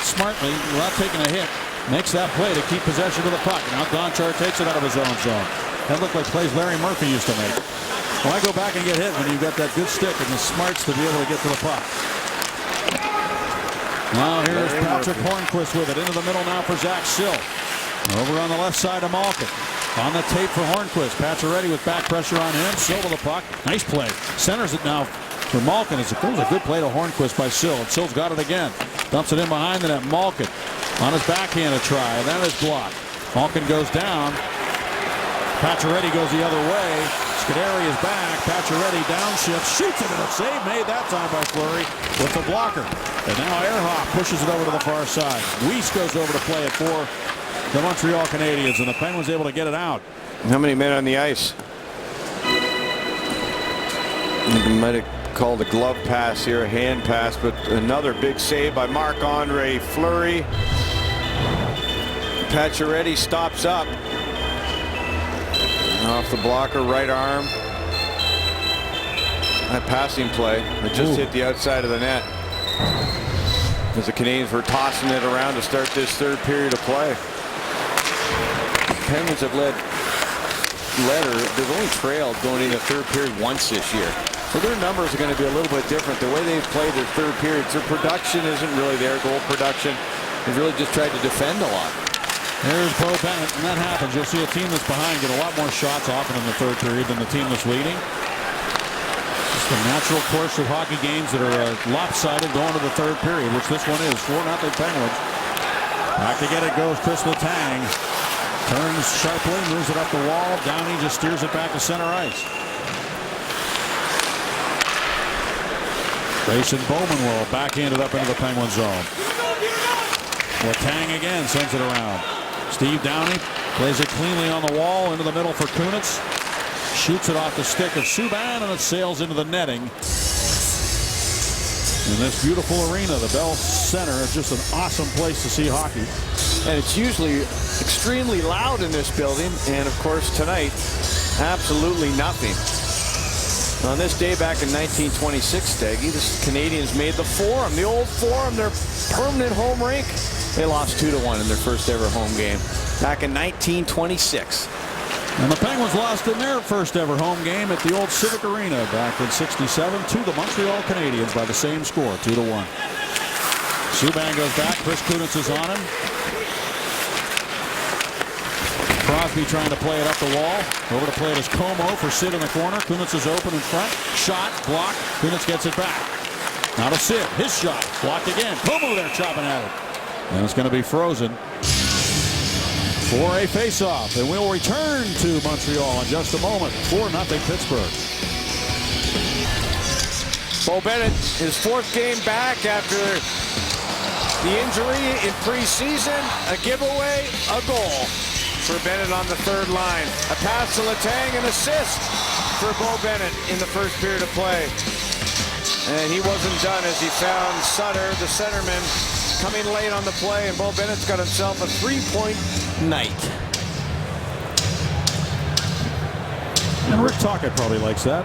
smartly, without taking a hit, makes that play to keep possession of the puck. Now Gonchar takes it out of his own zone. That looked like plays Larry Murphy used to make. Why go back and get hit when you've got that good stick and the smarts to be able to get to the puck? Now here's Patrick Hornquist with it. Into the middle now for Zach Sill. Over on the left side of Malkin. On the tape for Hornquist. Pacioretty with back pressure on him. Sill to the puck. Nice play. Centers it now for Malkin. It was a good play to Hornquist by Sill. And Sill's got it again. Dumps it in behind the net. Malkin on his backhand a try. And that is blocked. Malkin goes down. Pacioretty goes the other way. Scuderi is back. Pacioretty downshifts. Shoots it. And a save made that time by Fleury with the blocker. And now Ehrhoff pushes it over to the far side. Weiss goes over to play it for the Montreal Canadiens, and the Penguins able to get it out. How many men on the ice? You might have called a glove pass here, a hand pass, but another big save by Marc-Andre Fleury. Pacioretty stops up. Off the blocker, right arm. That passing play, it just hit the outside of the net. As the Canadiens were tossing it around to start this third period of play. Penguins have led or they've only trailed going into third period once this year. So their numbers are going to be a little bit different. The way they've played their third periods, their production isn't really their goal production. They've really just tried to defend a lot. There's Bo Bennett, and that happens. You'll see a team that's behind get a lot more shots often in the third period than the team that's leading. Just the natural course of hockey games that are lopsided going to the third period, which this one is. 4-0 Penguins. Back to get it goes Chris Letang. Turns sharply, moves it up the wall. Downey just steers it back to center ice. Grayson Bowman will backhand it up into the Penguin zone. Letang again sends it around. Steve Downey plays it cleanly on the wall into the middle for Kunitz. Shoots it off the stick of Subban, and it sails into the netting. In this beautiful arena, the Bell Center is just an awesome place to see hockey. And it's usually extremely loud in this building, and of course tonight absolutely nothing. On this day back in 1926, Steggy, the Canadiens made the Forum, the old Forum, their permanent home rink. They lost 2-1 in their first ever home game back in 1926. And the Penguins lost in their first ever home game at the old Civic Arena back in '67 to the Montreal Canadiens by the same score, 2-1. Subban goes back. Chris Kunitz is on him. Crosby trying to play it up the wall. Over to play it is Como for Sid in the corner. Kunitz is open in front. Shot, blocked. Kunitz gets it back. Now to Sid. His shot. Blocked again. Como there chopping at it. And it's going to be frozen for a face-off. And we'll return to Montreal in just a moment. 4-0 Pittsburgh. Bo Bennett, his fourth game back after the injury in preseason. A giveaway, a goal for Bennett on the third line. A pass to Letang, an assist for Bo Bennett in the first period of play. And he wasn't done as he found Sutter, the centerman, coming late on the play, and Bo Bennett's got himself a 3-point night. And Rick Tocchet probably likes that.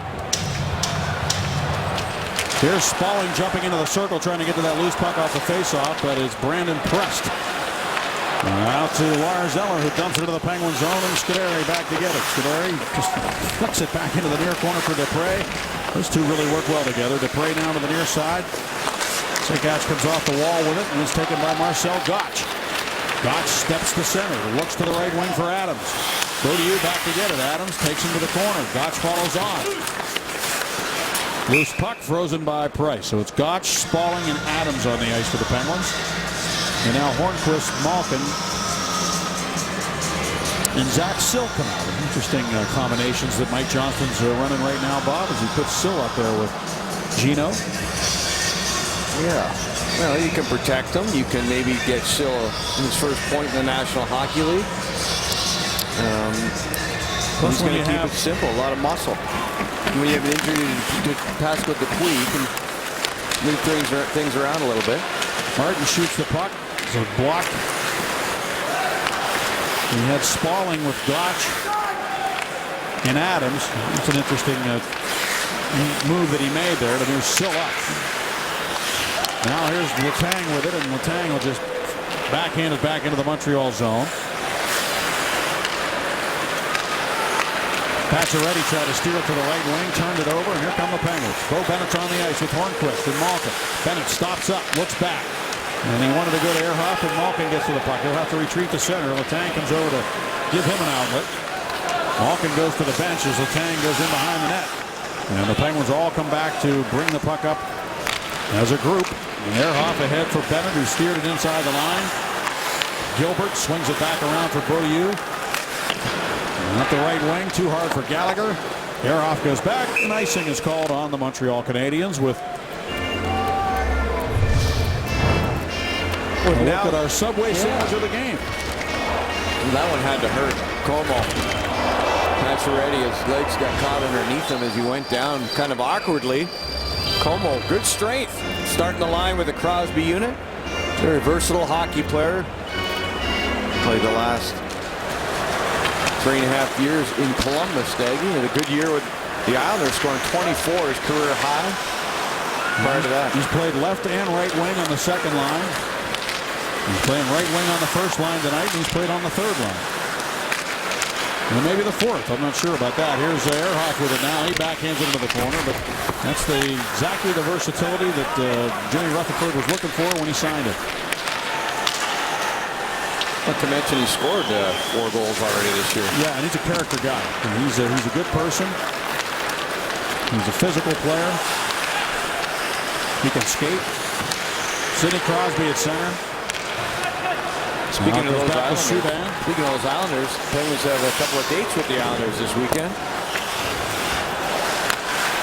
Here's Spaulding jumping into the circle, trying to get to that loose puck off the faceoff, but it's Brandon Prest. Out to Lars Eller, who dumps it into the Penguin zone, and Scuderi back to get it. Scuderi just flicks it back into the near corner for Dupre. Those two really work well together. Dupre now to the near side. Sekach comes off the wall with it, and is taken by Marcel Goc. Goc steps to center, looks to the right wing for Adams. Beaulieu back to get it. Adams takes him to the corner. Goc follows on. Loose puck frozen by Price. So it's Goc, Spaulding, and Adams on the ice for the Penguins. And now Hornquist, Malkin, and Zach Sill come out. Interesting combinations that Mike Johnston's running right now, Bob, as he puts Sill up there with Gino. Yeah. Well, you can protect him. You can maybe get Sill his first point in the National Hockey League. He's going to keep it simple. A lot of muscle. When you have an injury to Pascal Dupuis, you can move things around a little bit. Martin shoots the puck. It's a block. He had Spaulding with Goc and Adams. It's an interesting move that he made there to move Sill up. Now here's Letang with it, and Letang will just backhand it back into the Montreal zone. Pacioretty tried to steer it to the right wing, turned it over, and here come the Penguins. Bo Bennett's on the ice with Hornquist and Malkin. Bennett stops up, looks back, and he wanted to go to Ehrhoff, and Malkin gets to the puck. He'll have to retreat to center. Letang comes over to give him an outlet. Malkin goes to the bench as Letang goes in behind the net. And the Penguins all come back to bring the puck up as a group. And Ehrhoff ahead for Bennett, who steered it inside the line. Gilbert swings it back around for Beaulieu. Not the right wing, too hard for Gallagher. Ehrhoff goes back, and icing is called on the Montreal Canadiens with a look at our Subway sandwich of the game. That one had to hurt Como. Pacioretty, his legs got caught underneath him as he went down kind of awkwardly. Como, good strength. Starting the line with the Crosby unit. Very versatile hockey player. Played the last 3.5 years in Columbus, Staggy. Had a good year with the Islanders, scoring 24, his career high. Prior to that, he's played left and right wing on the second line. He's playing right wing on the first line tonight, and he's played on the third line. And maybe the fourth. I'm not sure about that. Here's Ehrhoff with it now. He backhands it into the corner, but that's exactly the versatility that Jimmy Rutherford was looking for when he signed it. Not to mention he scored 4 goals already this year. Yeah, and he's a character guy. And he's a good person. He's a physical player. He can skate. Sidney Crosby at center. Speaking of those Islanders, Penguins have a couple of dates with the Islanders this weekend.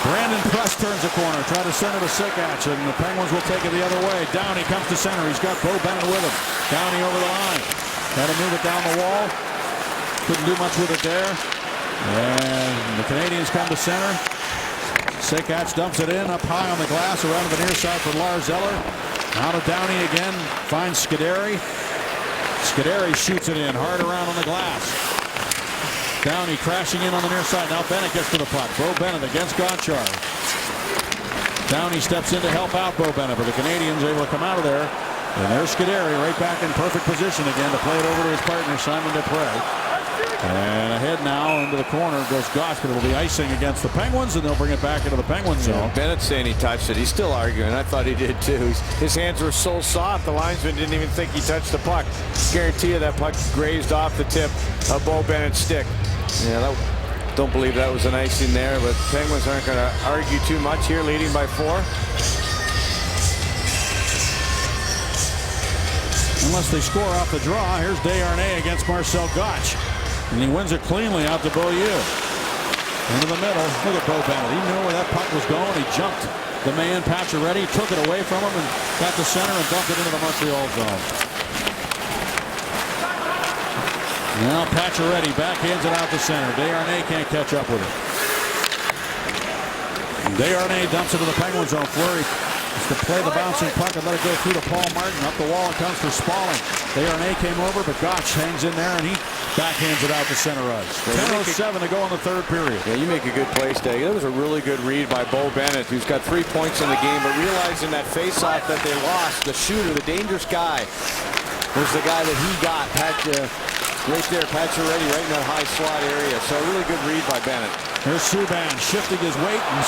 Brandon Prest turns the corner, try to send it to Sekach, and the Penguins will take it the other way. Downey comes to center. He's got Bo Bennett with him. Downey over the line. Had to move it down the wall. Couldn't do much with it there. And the Canadians come to center. Sekach dumps it in up high on the glass around to the near side for Lars Eller. Now to Downey again. Finds Scuderi. Scuderi shoots it in hard around on the glass. Downey crashing in on the near side. Now Bennett gets to the puck. Bo Bennett against Gonchar. Downey steps in to help out Bo Bennett, but the Canadians able to come out of there. And there's Scuderi right back in perfect position again to play it over to his partner, Simon Dupre. And ahead now into the corner goes Goc, but it'll be icing against the Penguins, and they'll bring it back into the Penguins zone. Yeah, Bennett's saying he touched it. He's still arguing. I thought he did too. His hands were so soft, the linesman didn't even think he touched the puck. Guarantee you that puck grazed off the tip of Bo Bennett's stick. Yeah, don't believe that was an icing there, but Penguins aren't going to argue too much here, leading by 4. Unless they score off the draw. Here's Desharnais against Marcel Goc. And he wins it cleanly out to Beaulieu. Into the middle. Look at Bo Bennett. He knew where that puck was going. He jumped the man, Pacioretty, took it away from him and got to center and dumped it into the Montreal zone. Now Pacioretty backhands it out to center. Desharnais can't catch up with it. Desharnais dumps it to the Penguin zone. Fleury is to play the bouncing puck and let it go through to Paul Martin. Up the wall it comes for Spalling. Desharnais came over, but Gotch hangs in there and he backhands it out to center ice. 10:07 to go in the third period. Yeah, you make a good play, Stagg. That was a really good read by Bo Bennett, who's got 3 points in the game, but realizing that face-off that they lost, the shooter, the dangerous guy, was the guy that he got. Right there, Pacioretty right in that high slot area. So a really good read by Bennett. Here's Subban shifting his weight and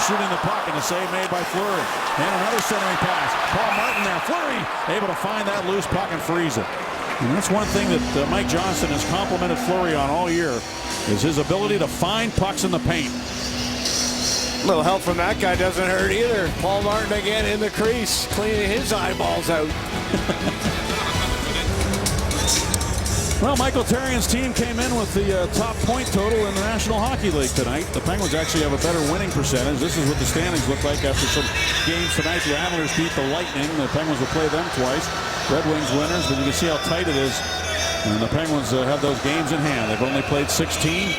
shooting the puck, and a save made by Fleury. And another centering pass. Paul Martin there. Fleury able to find that loose puck and freeze it. And that's one thing that Mike Johnston has complimented Fleury on all year, is his ability to find pucks in the paint. A little help from that guy doesn't hurt either. Paul Martin again in the crease, cleaning his eyeballs out. Well, Michael Therrien's team came in with the top point total in the National Hockey League tonight. The Penguins actually have a better winning percentage. This is what the standings look like after some games tonight. The Islanders beat the Lightning. The Penguins will play them twice. Red Wings winners, but you can see how tight it is. And the Penguins have those games in hand. They've only played 16.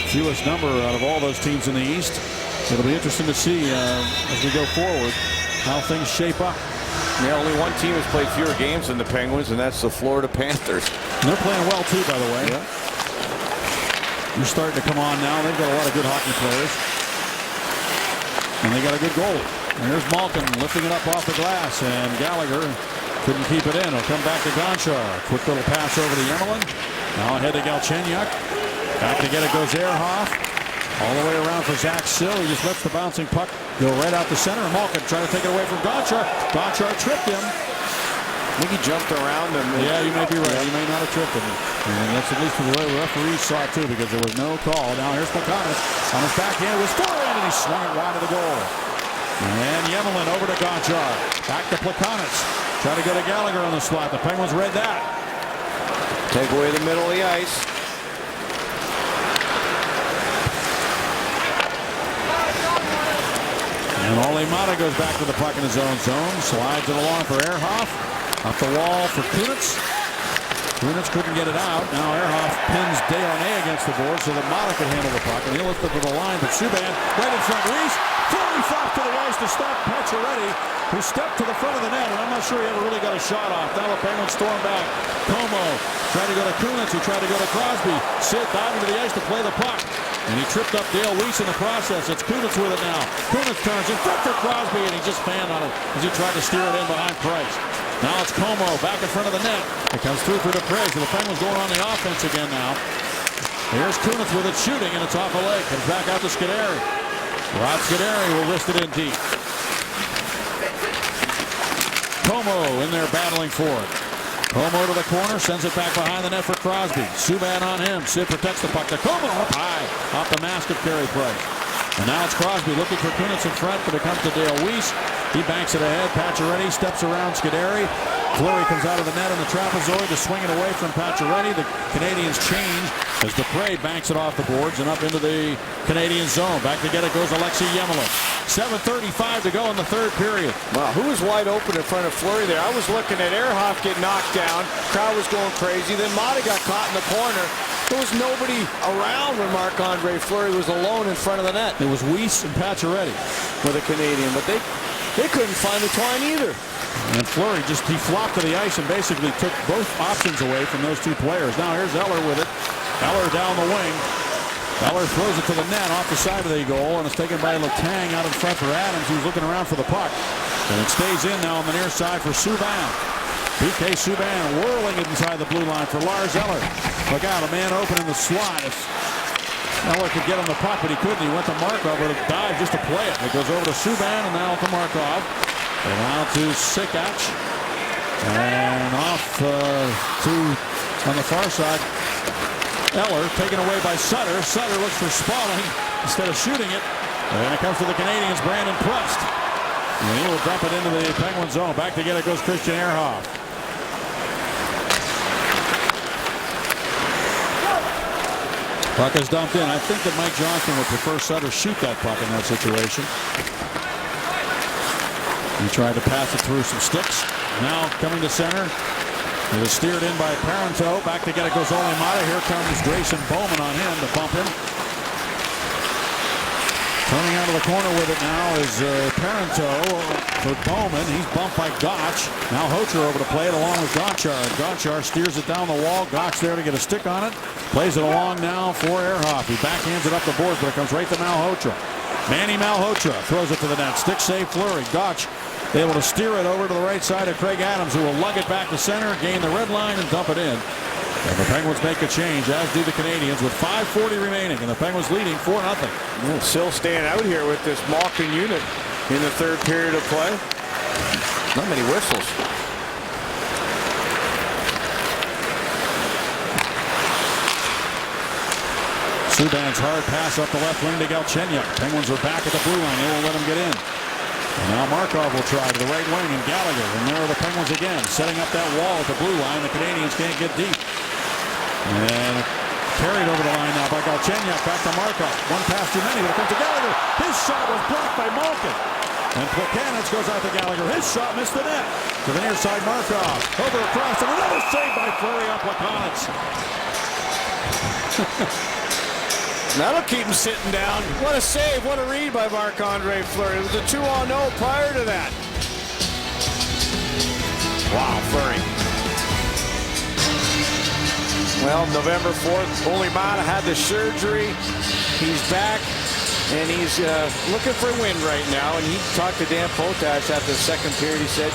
Fewest number out of all those teams in the East. It'll be interesting to see as we go forward how things shape up. Yeah, only one team has played fewer games than the Penguins, and that's the Florida Panthers. And they're playing well, too, by the way. Yeah. They're starting to come on now. They've got a lot of good hockey players. And they got a good goalie. And here's Malkin lifting it up off the glass, and Gallagher couldn't keep it in. He'll come back to Gonchar. Quick little pass over to Yemelin. Now ahead to Galchenyuk. Back to get it goes Ehrhoff. All the way around for Zach Sill. He just lets the bouncing puck go right out the center. And Malkin trying to take it away from Gonchar. Gonchar tripped him. I think he jumped around him. Yeah, you may be right. He may not have tripped him. And that's at least the way the referees saw it, too, because there was no call. Now here's Plekanec. On his backhand was forehand, and he swung it wide of the goal. And Yemelin over to Gonchar. Back to Plekanec. Trying to go to Gallagher on the slot. The Penguins read that. Take away the middle of the ice. And Ole Mata goes back to the puck in his own zone. Slides it along for Ehrhoff. Up the wall for Kunitz. Kunitz couldn't get it out. Now Ehrhoff pins Desharnais against the board so that Mata could handle the puck. And he lifted to the line, but Subban right in front. Reese fully flopped to the ice to stop Pacioretty, who stepped to the front of the net. And I'm not sure he ever really got a shot off. Now the Penguins storm back. Como tried to go to Kunitz, who tried to go to Crosby. Sid diving to the ice to play the puck. And he tripped up Dale Weiss in the process. It's Kunitz with it now. Kunitz turns in front for Crosby, and he just fanned on it as he tried to steer it in behind Price. Now it's Como back in front of the net. It comes through for Dupré. So the Penguins going on the offense again now. Here's Kunitz with it shooting, and it's off a leg. Comes back out to Scuderi. Rod Scuderi will wrist it in deep. Como in there battling for it. Como to the corner, sends it back behind the net for Crosby. Subban on him. Sid protects the puck to Como up high off the mask of Carey Price. And now it's Crosby looking for Kunitz in front, but it comes to Dale Weiss. He banks it ahead. Pacioretty steps around Scuderi. Fleury comes out of the net on the trapezoid to swing it away from Pacioretty. The Canadians change as Dupré banks it off the boards and up into the Canadian zone. Back to get it goes Alexei Yemelin. 7:35 to go in the third period. Wow, who was wide open in front of Fleury there? I was looking at Ehrhoff get knocked down. Crowd was going crazy. Then Mata got caught in the corner. There was nobody around when Marc-Andre Fleury was alone in front of the net. It was Weiss and Pacioretty with a Canadian, but they couldn't find the twine either. And Fleury he flopped to the ice and basically took both options away from those two players. Now here's Eller with it. Eller down the wing. Eller throws it to the net off the side of the goal, and it's taken by Letang out in front for Adams, who's looking around for the puck. And it stays in now on the near side for Subban. PK Subban whirling it inside the blue line for Lars Eller. Look out, a man open in the slot. Eller could get him the puck, but he couldn't. He went to Markov with a dive just to play it. It goes over to Subban and now to Markov. And now to Sikac. And off on the far side. Eller taken away by Sutter. Sutter looks for Spalling instead of shooting it. And it comes to the Canadians, Brandon Prust. And he will dump it into the Penguin zone. Back to get it goes Christian Ehrhoff. Puck is dumped in. I think that Mike Johnston would prefer Sutter shoot that puck in that situation. He tried to pass it through some sticks. Now coming to center. It is steered in by Parenteau. Back to get it goes Ole Mata. Here comes Grayson Bowman on him to bump him. Turning out of the corner with it now is Parento for Bowman. He's bumped by Gotch. Now Hocher over to play it along with Gonchar. Gonchar steers it down the wall. Gotch there to get a stick on it. Plays it along now for Ehrhoff. He backhands it up the board, but it comes right to Malhotra. Manny Malhotra throws it to the net. Stick save Fleury. Gotch able to steer it over to the right side of Craig Adams, who will lug it back to center, gain the red line, and dump it in. And the Penguins make a change, as do the Canadians, with 5:40 remaining, and the Penguins leading 4-0. Still staying out here with this Malkin unit in the third period of play. Not many whistles. Subban's hard pass up the left wing to Galchenyuk. Penguins are back at the blue line. They won't let him get in. And now Markov will try to the right wing, and Gallagher. And there are the Penguins again, setting up that wall at the blue line. The Canadians can't get deep. And carried over the line now by Galchenyuk. Back to Markov. One pass too many, but it comes to Gallagher. His shot was blocked by Malkin. And Plekanec goes out to Gallagher. His shot missed the net. To the near side, Markov. Over across, and another save by Fleury on Plekanec. That'll keep him sitting down. What a save. What a read by Marc-Andre Fleury. It was a 2-on-0 prior to that. Wow, Fleury. Well, November 4th, Olimata had the surgery. He's back, and he's looking for a win right now. And he talked to Dan Potash after the second period. He said,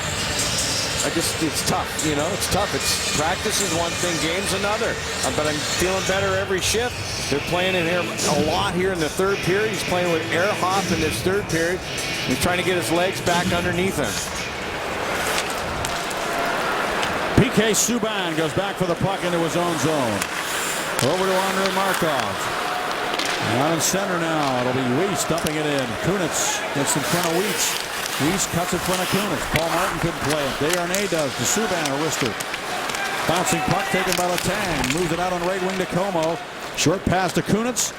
it's tough, you know, it's tough. Practice is one thing, game's another. But I'm feeling better every shift. They're playing in here a lot here in the third period. He's playing with Ehrhoff in this third period. He's trying to get his legs back underneath him. PK Subban goes back for the puck into his own zone. Over to Andrei Markov. Out in center now. It'll be Weiss dumping it in. Kunitz gets in front of Weiss. Weiss cuts in front of Kunitz. Paul Martin couldn't play it. Desharnais does to Subban, a wrister. Bouncing puck taken by Letang. Moves it out on right wing to Como. Short pass to Kunitz.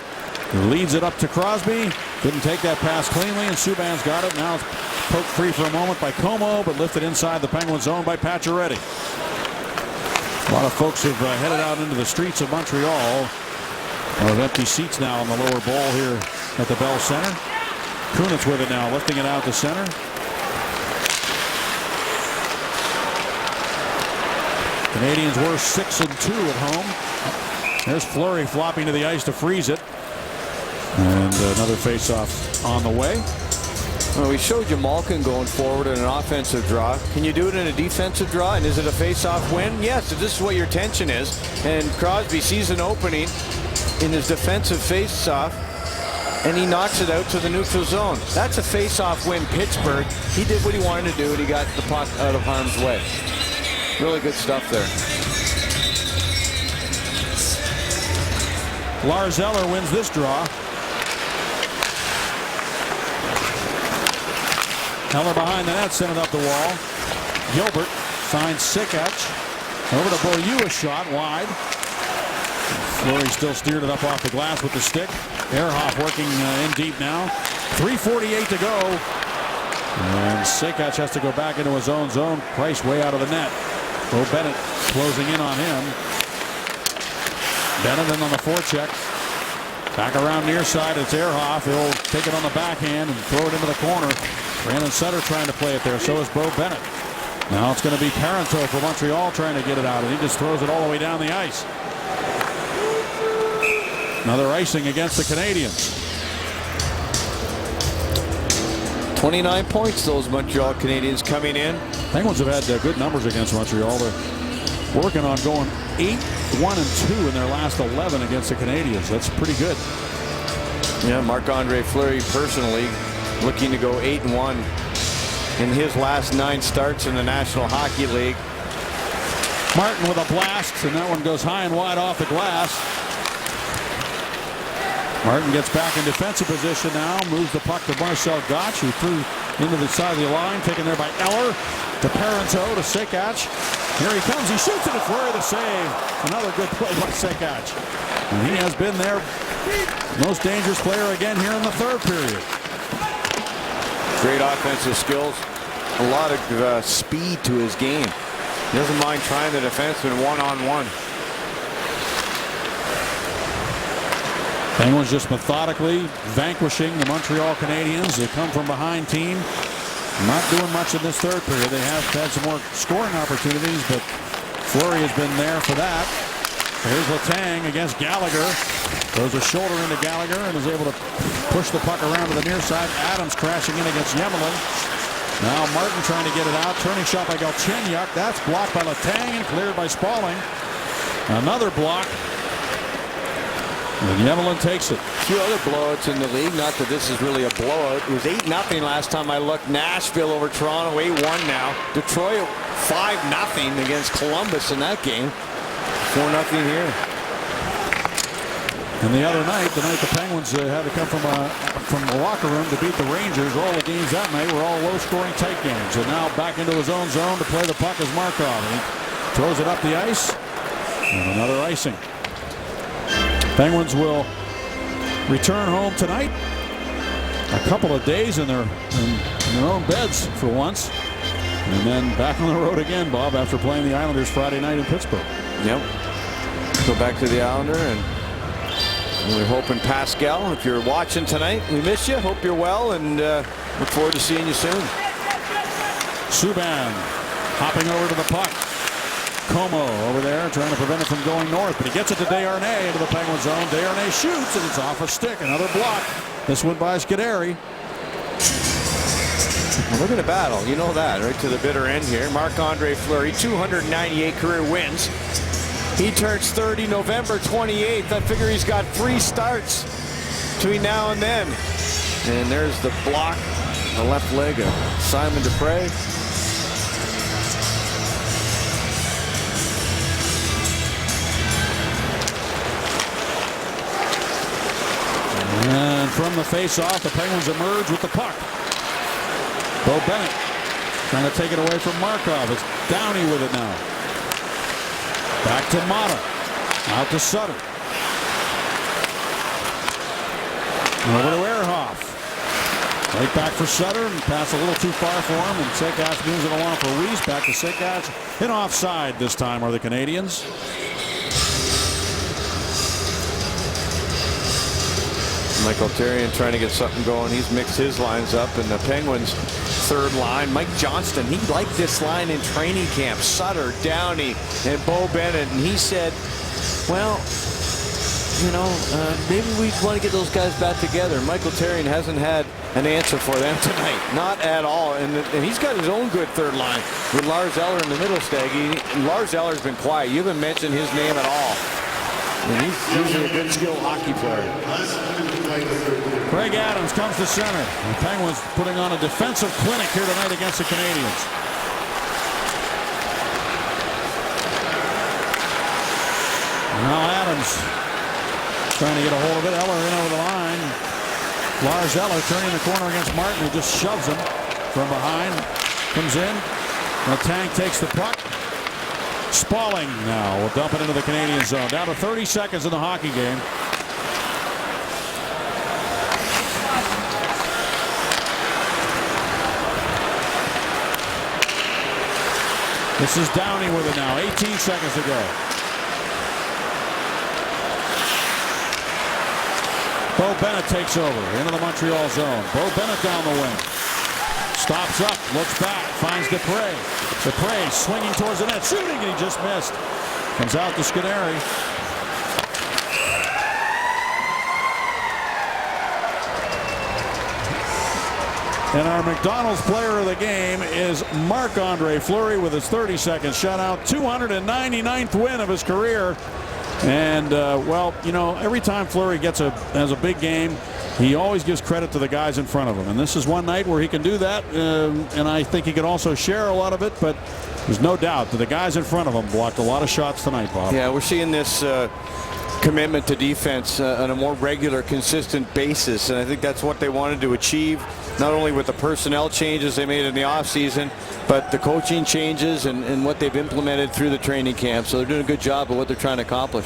Leads it up to Crosby. Didn't take that pass cleanly, and Subban's got it. Now it's poked free for a moment by Como, but lifted inside the Penguin zone by Pacioretty. A lot of folks have headed out into the streets of Montreal. Of empty seats now on the lower bowl here at the Bell Center. Kunitz with it now, lifting it out to center. Canadians were 6-2 at home. There's Fleury flopping to the ice to freeze it. And another face-off on the way. Well, we showed you Malkin going forward in an offensive draw. Can you do it in a defensive draw? And is it a face-off win? Yes, if this is what your tension is. And Crosby sees an opening in his defensive face-off, and he knocks it out to the neutral zone. That's a face-off win, Pittsburgh. He did what he wanted to do, and he got the puck out of harm's way. Really good stuff there. Lars Eller wins this draw. Eller behind the net, sent it up the wall. Gilbert finds Sikach. Over to Beaulieu, a shot wide. Fleury still steered it up off the glass with the stick. Ehrhoff working in deep now. 3:48 to go. And Sikach has to go back into his own zone. Price way out of the net. Bo Bennett closing in on him. Bennett in on the forecheck. Back around near side, it's Ehrhoff. He'll take it on the backhand and throw it into the corner. Brandon Sutter trying to play it there. So is Bo Bennett. Now it's going to be Parento for Montreal trying to get it out, and he just throws it all the way down the ice. Another icing against the Canadians. 29 points, those Montreal Canadiens coming in. Penguins have had good numbers against Montreal. They're working on going 8-1-2 in their last 11 against the Canadians. That's pretty good. Yeah, Marc-Andre Fleury personally looking to go 8-1 in his last 9 starts in the National Hockey League. Martin with a blast, and that one goes high and wide off the glass. Martin gets back in defensive position now, moves the puck to Marcel Gotch, who threw into the side of the line, taken there by Eller, to Parento, to Sikach. Here he comes, he shoots it to Fleury, the save. Another good play by Sikach. And he has been their most dangerous player again here in the third period. Great offensive skills, a lot of speed to his game. He doesn't mind trying the defenseman one-on-one. Penguins just methodically vanquishing the Montreal Canadiens. They come from behind team. Not doing much in this third period. They have had some more scoring opportunities, but Fleury has been there for that. Here's Letang against Gallagher. Throws a shoulder into Gallagher and is able to push the puck around to the near side. Adams crashing in against Yemelin. Now Martin trying to get it out. Turning shot by Galchenyuk. That's blocked by Letang and cleared by Spalling. Another block. And Yemelin takes it. A few other blowouts in the league. Not that this is really a blowout. It was 8-0 last time I looked. Nashville over Toronto, 8-1 now. Detroit 5-0 against Columbus in that game. 4-0 here. And the other night, the Penguins had to come from the locker room to beat the Rangers. All the games that night were all low-scoring tight games. And now back into his own zone to play the puck is Markov. And he throws it up the ice. And another icing. Penguins will return home tonight. A couple of days in their own beds for once. And then back on the road again, Bob, after playing the Islanders Friday night in Pittsburgh. Yep. Go back to the Islander, and we're hoping Pascal, if you're watching tonight, we miss you. Hope you're well, and look forward to seeing you soon. Subban hopping over to the puck. Como over there trying to prevent it from going north, but he gets it to Desharnais into the Penguin zone. Desharnais shoots, and it's off a stick. Another block. This one by Scuderi. Well, look at the battle. You know that, right to the bitter end here. Marc-Andre Fleury, 298 career wins. He turns 30 November 28th. I figure he's got 3 starts between now and then. And there's the block, the left leg of Simon Dupre. And from the face-off, the Penguins emerge with the puck. Bo Bennett trying to take it away from Markov. It's Downey with it now. Back to Mata. Out to Sutter. Over to Ehrhoff. Right back for Sutter, and pass a little too far for him, and Sekach moves it along for Weiss. Back to Sekach. And offside this time are the Canadians. Michael Therrien trying to get something going. He's mixed his lines up, and the Penguins' third line, Mike Johnston, he liked this line in training camp. Sutter, Downey, and Bo Bennett, and he said, well, you know, maybe we want to get those guys back together. Michael Therrien hasn't had an answer for them tonight. Not at all. And he's got his own good third line with Lars Eller in the middle, Staggy. Lars Eller's been quiet. You haven't mentioned his name at all. And he's usually a good skilled hockey player. Craig Adams comes to center. The Penguins putting on a defensive clinic here tonight against the Canadians. Now Adams trying to get a hold of it. Eller in over the line. Lars Eller turning the corner against Martin, who just shoves him from behind. Comes in. The tank takes the puck. Spalling now will dump it into the Canadian zone. Down to 30 seconds in the hockey game. This is Downey with it now. 18 seconds to go. Bo Bennett takes over into the Montreal zone. Bo Bennett down the wing. Stops up, looks back, finds Dupre. Dupre swinging towards the net, shooting, and he just missed. Comes out to Scuderi. And our McDonald's player of the game is Marc-Andre Fleury with his 32nd shutout, 299th win of his career. And, well, you know, every time Fleury has a big game, he always gives credit to the guys in front of him. And this is one night where he can do that, and I think he can also share a lot of it. But there's no doubt that the guys in front of him blocked a lot of shots tonight, Bob. Yeah, we're seeing this commitment to defense on a more regular, consistent basis. And I think that's what they wanted to achieve, not only with the personnel changes they made in the offseason, but the coaching changes and what they've implemented through the training camp. So they're doing a good job of what they're trying to accomplish.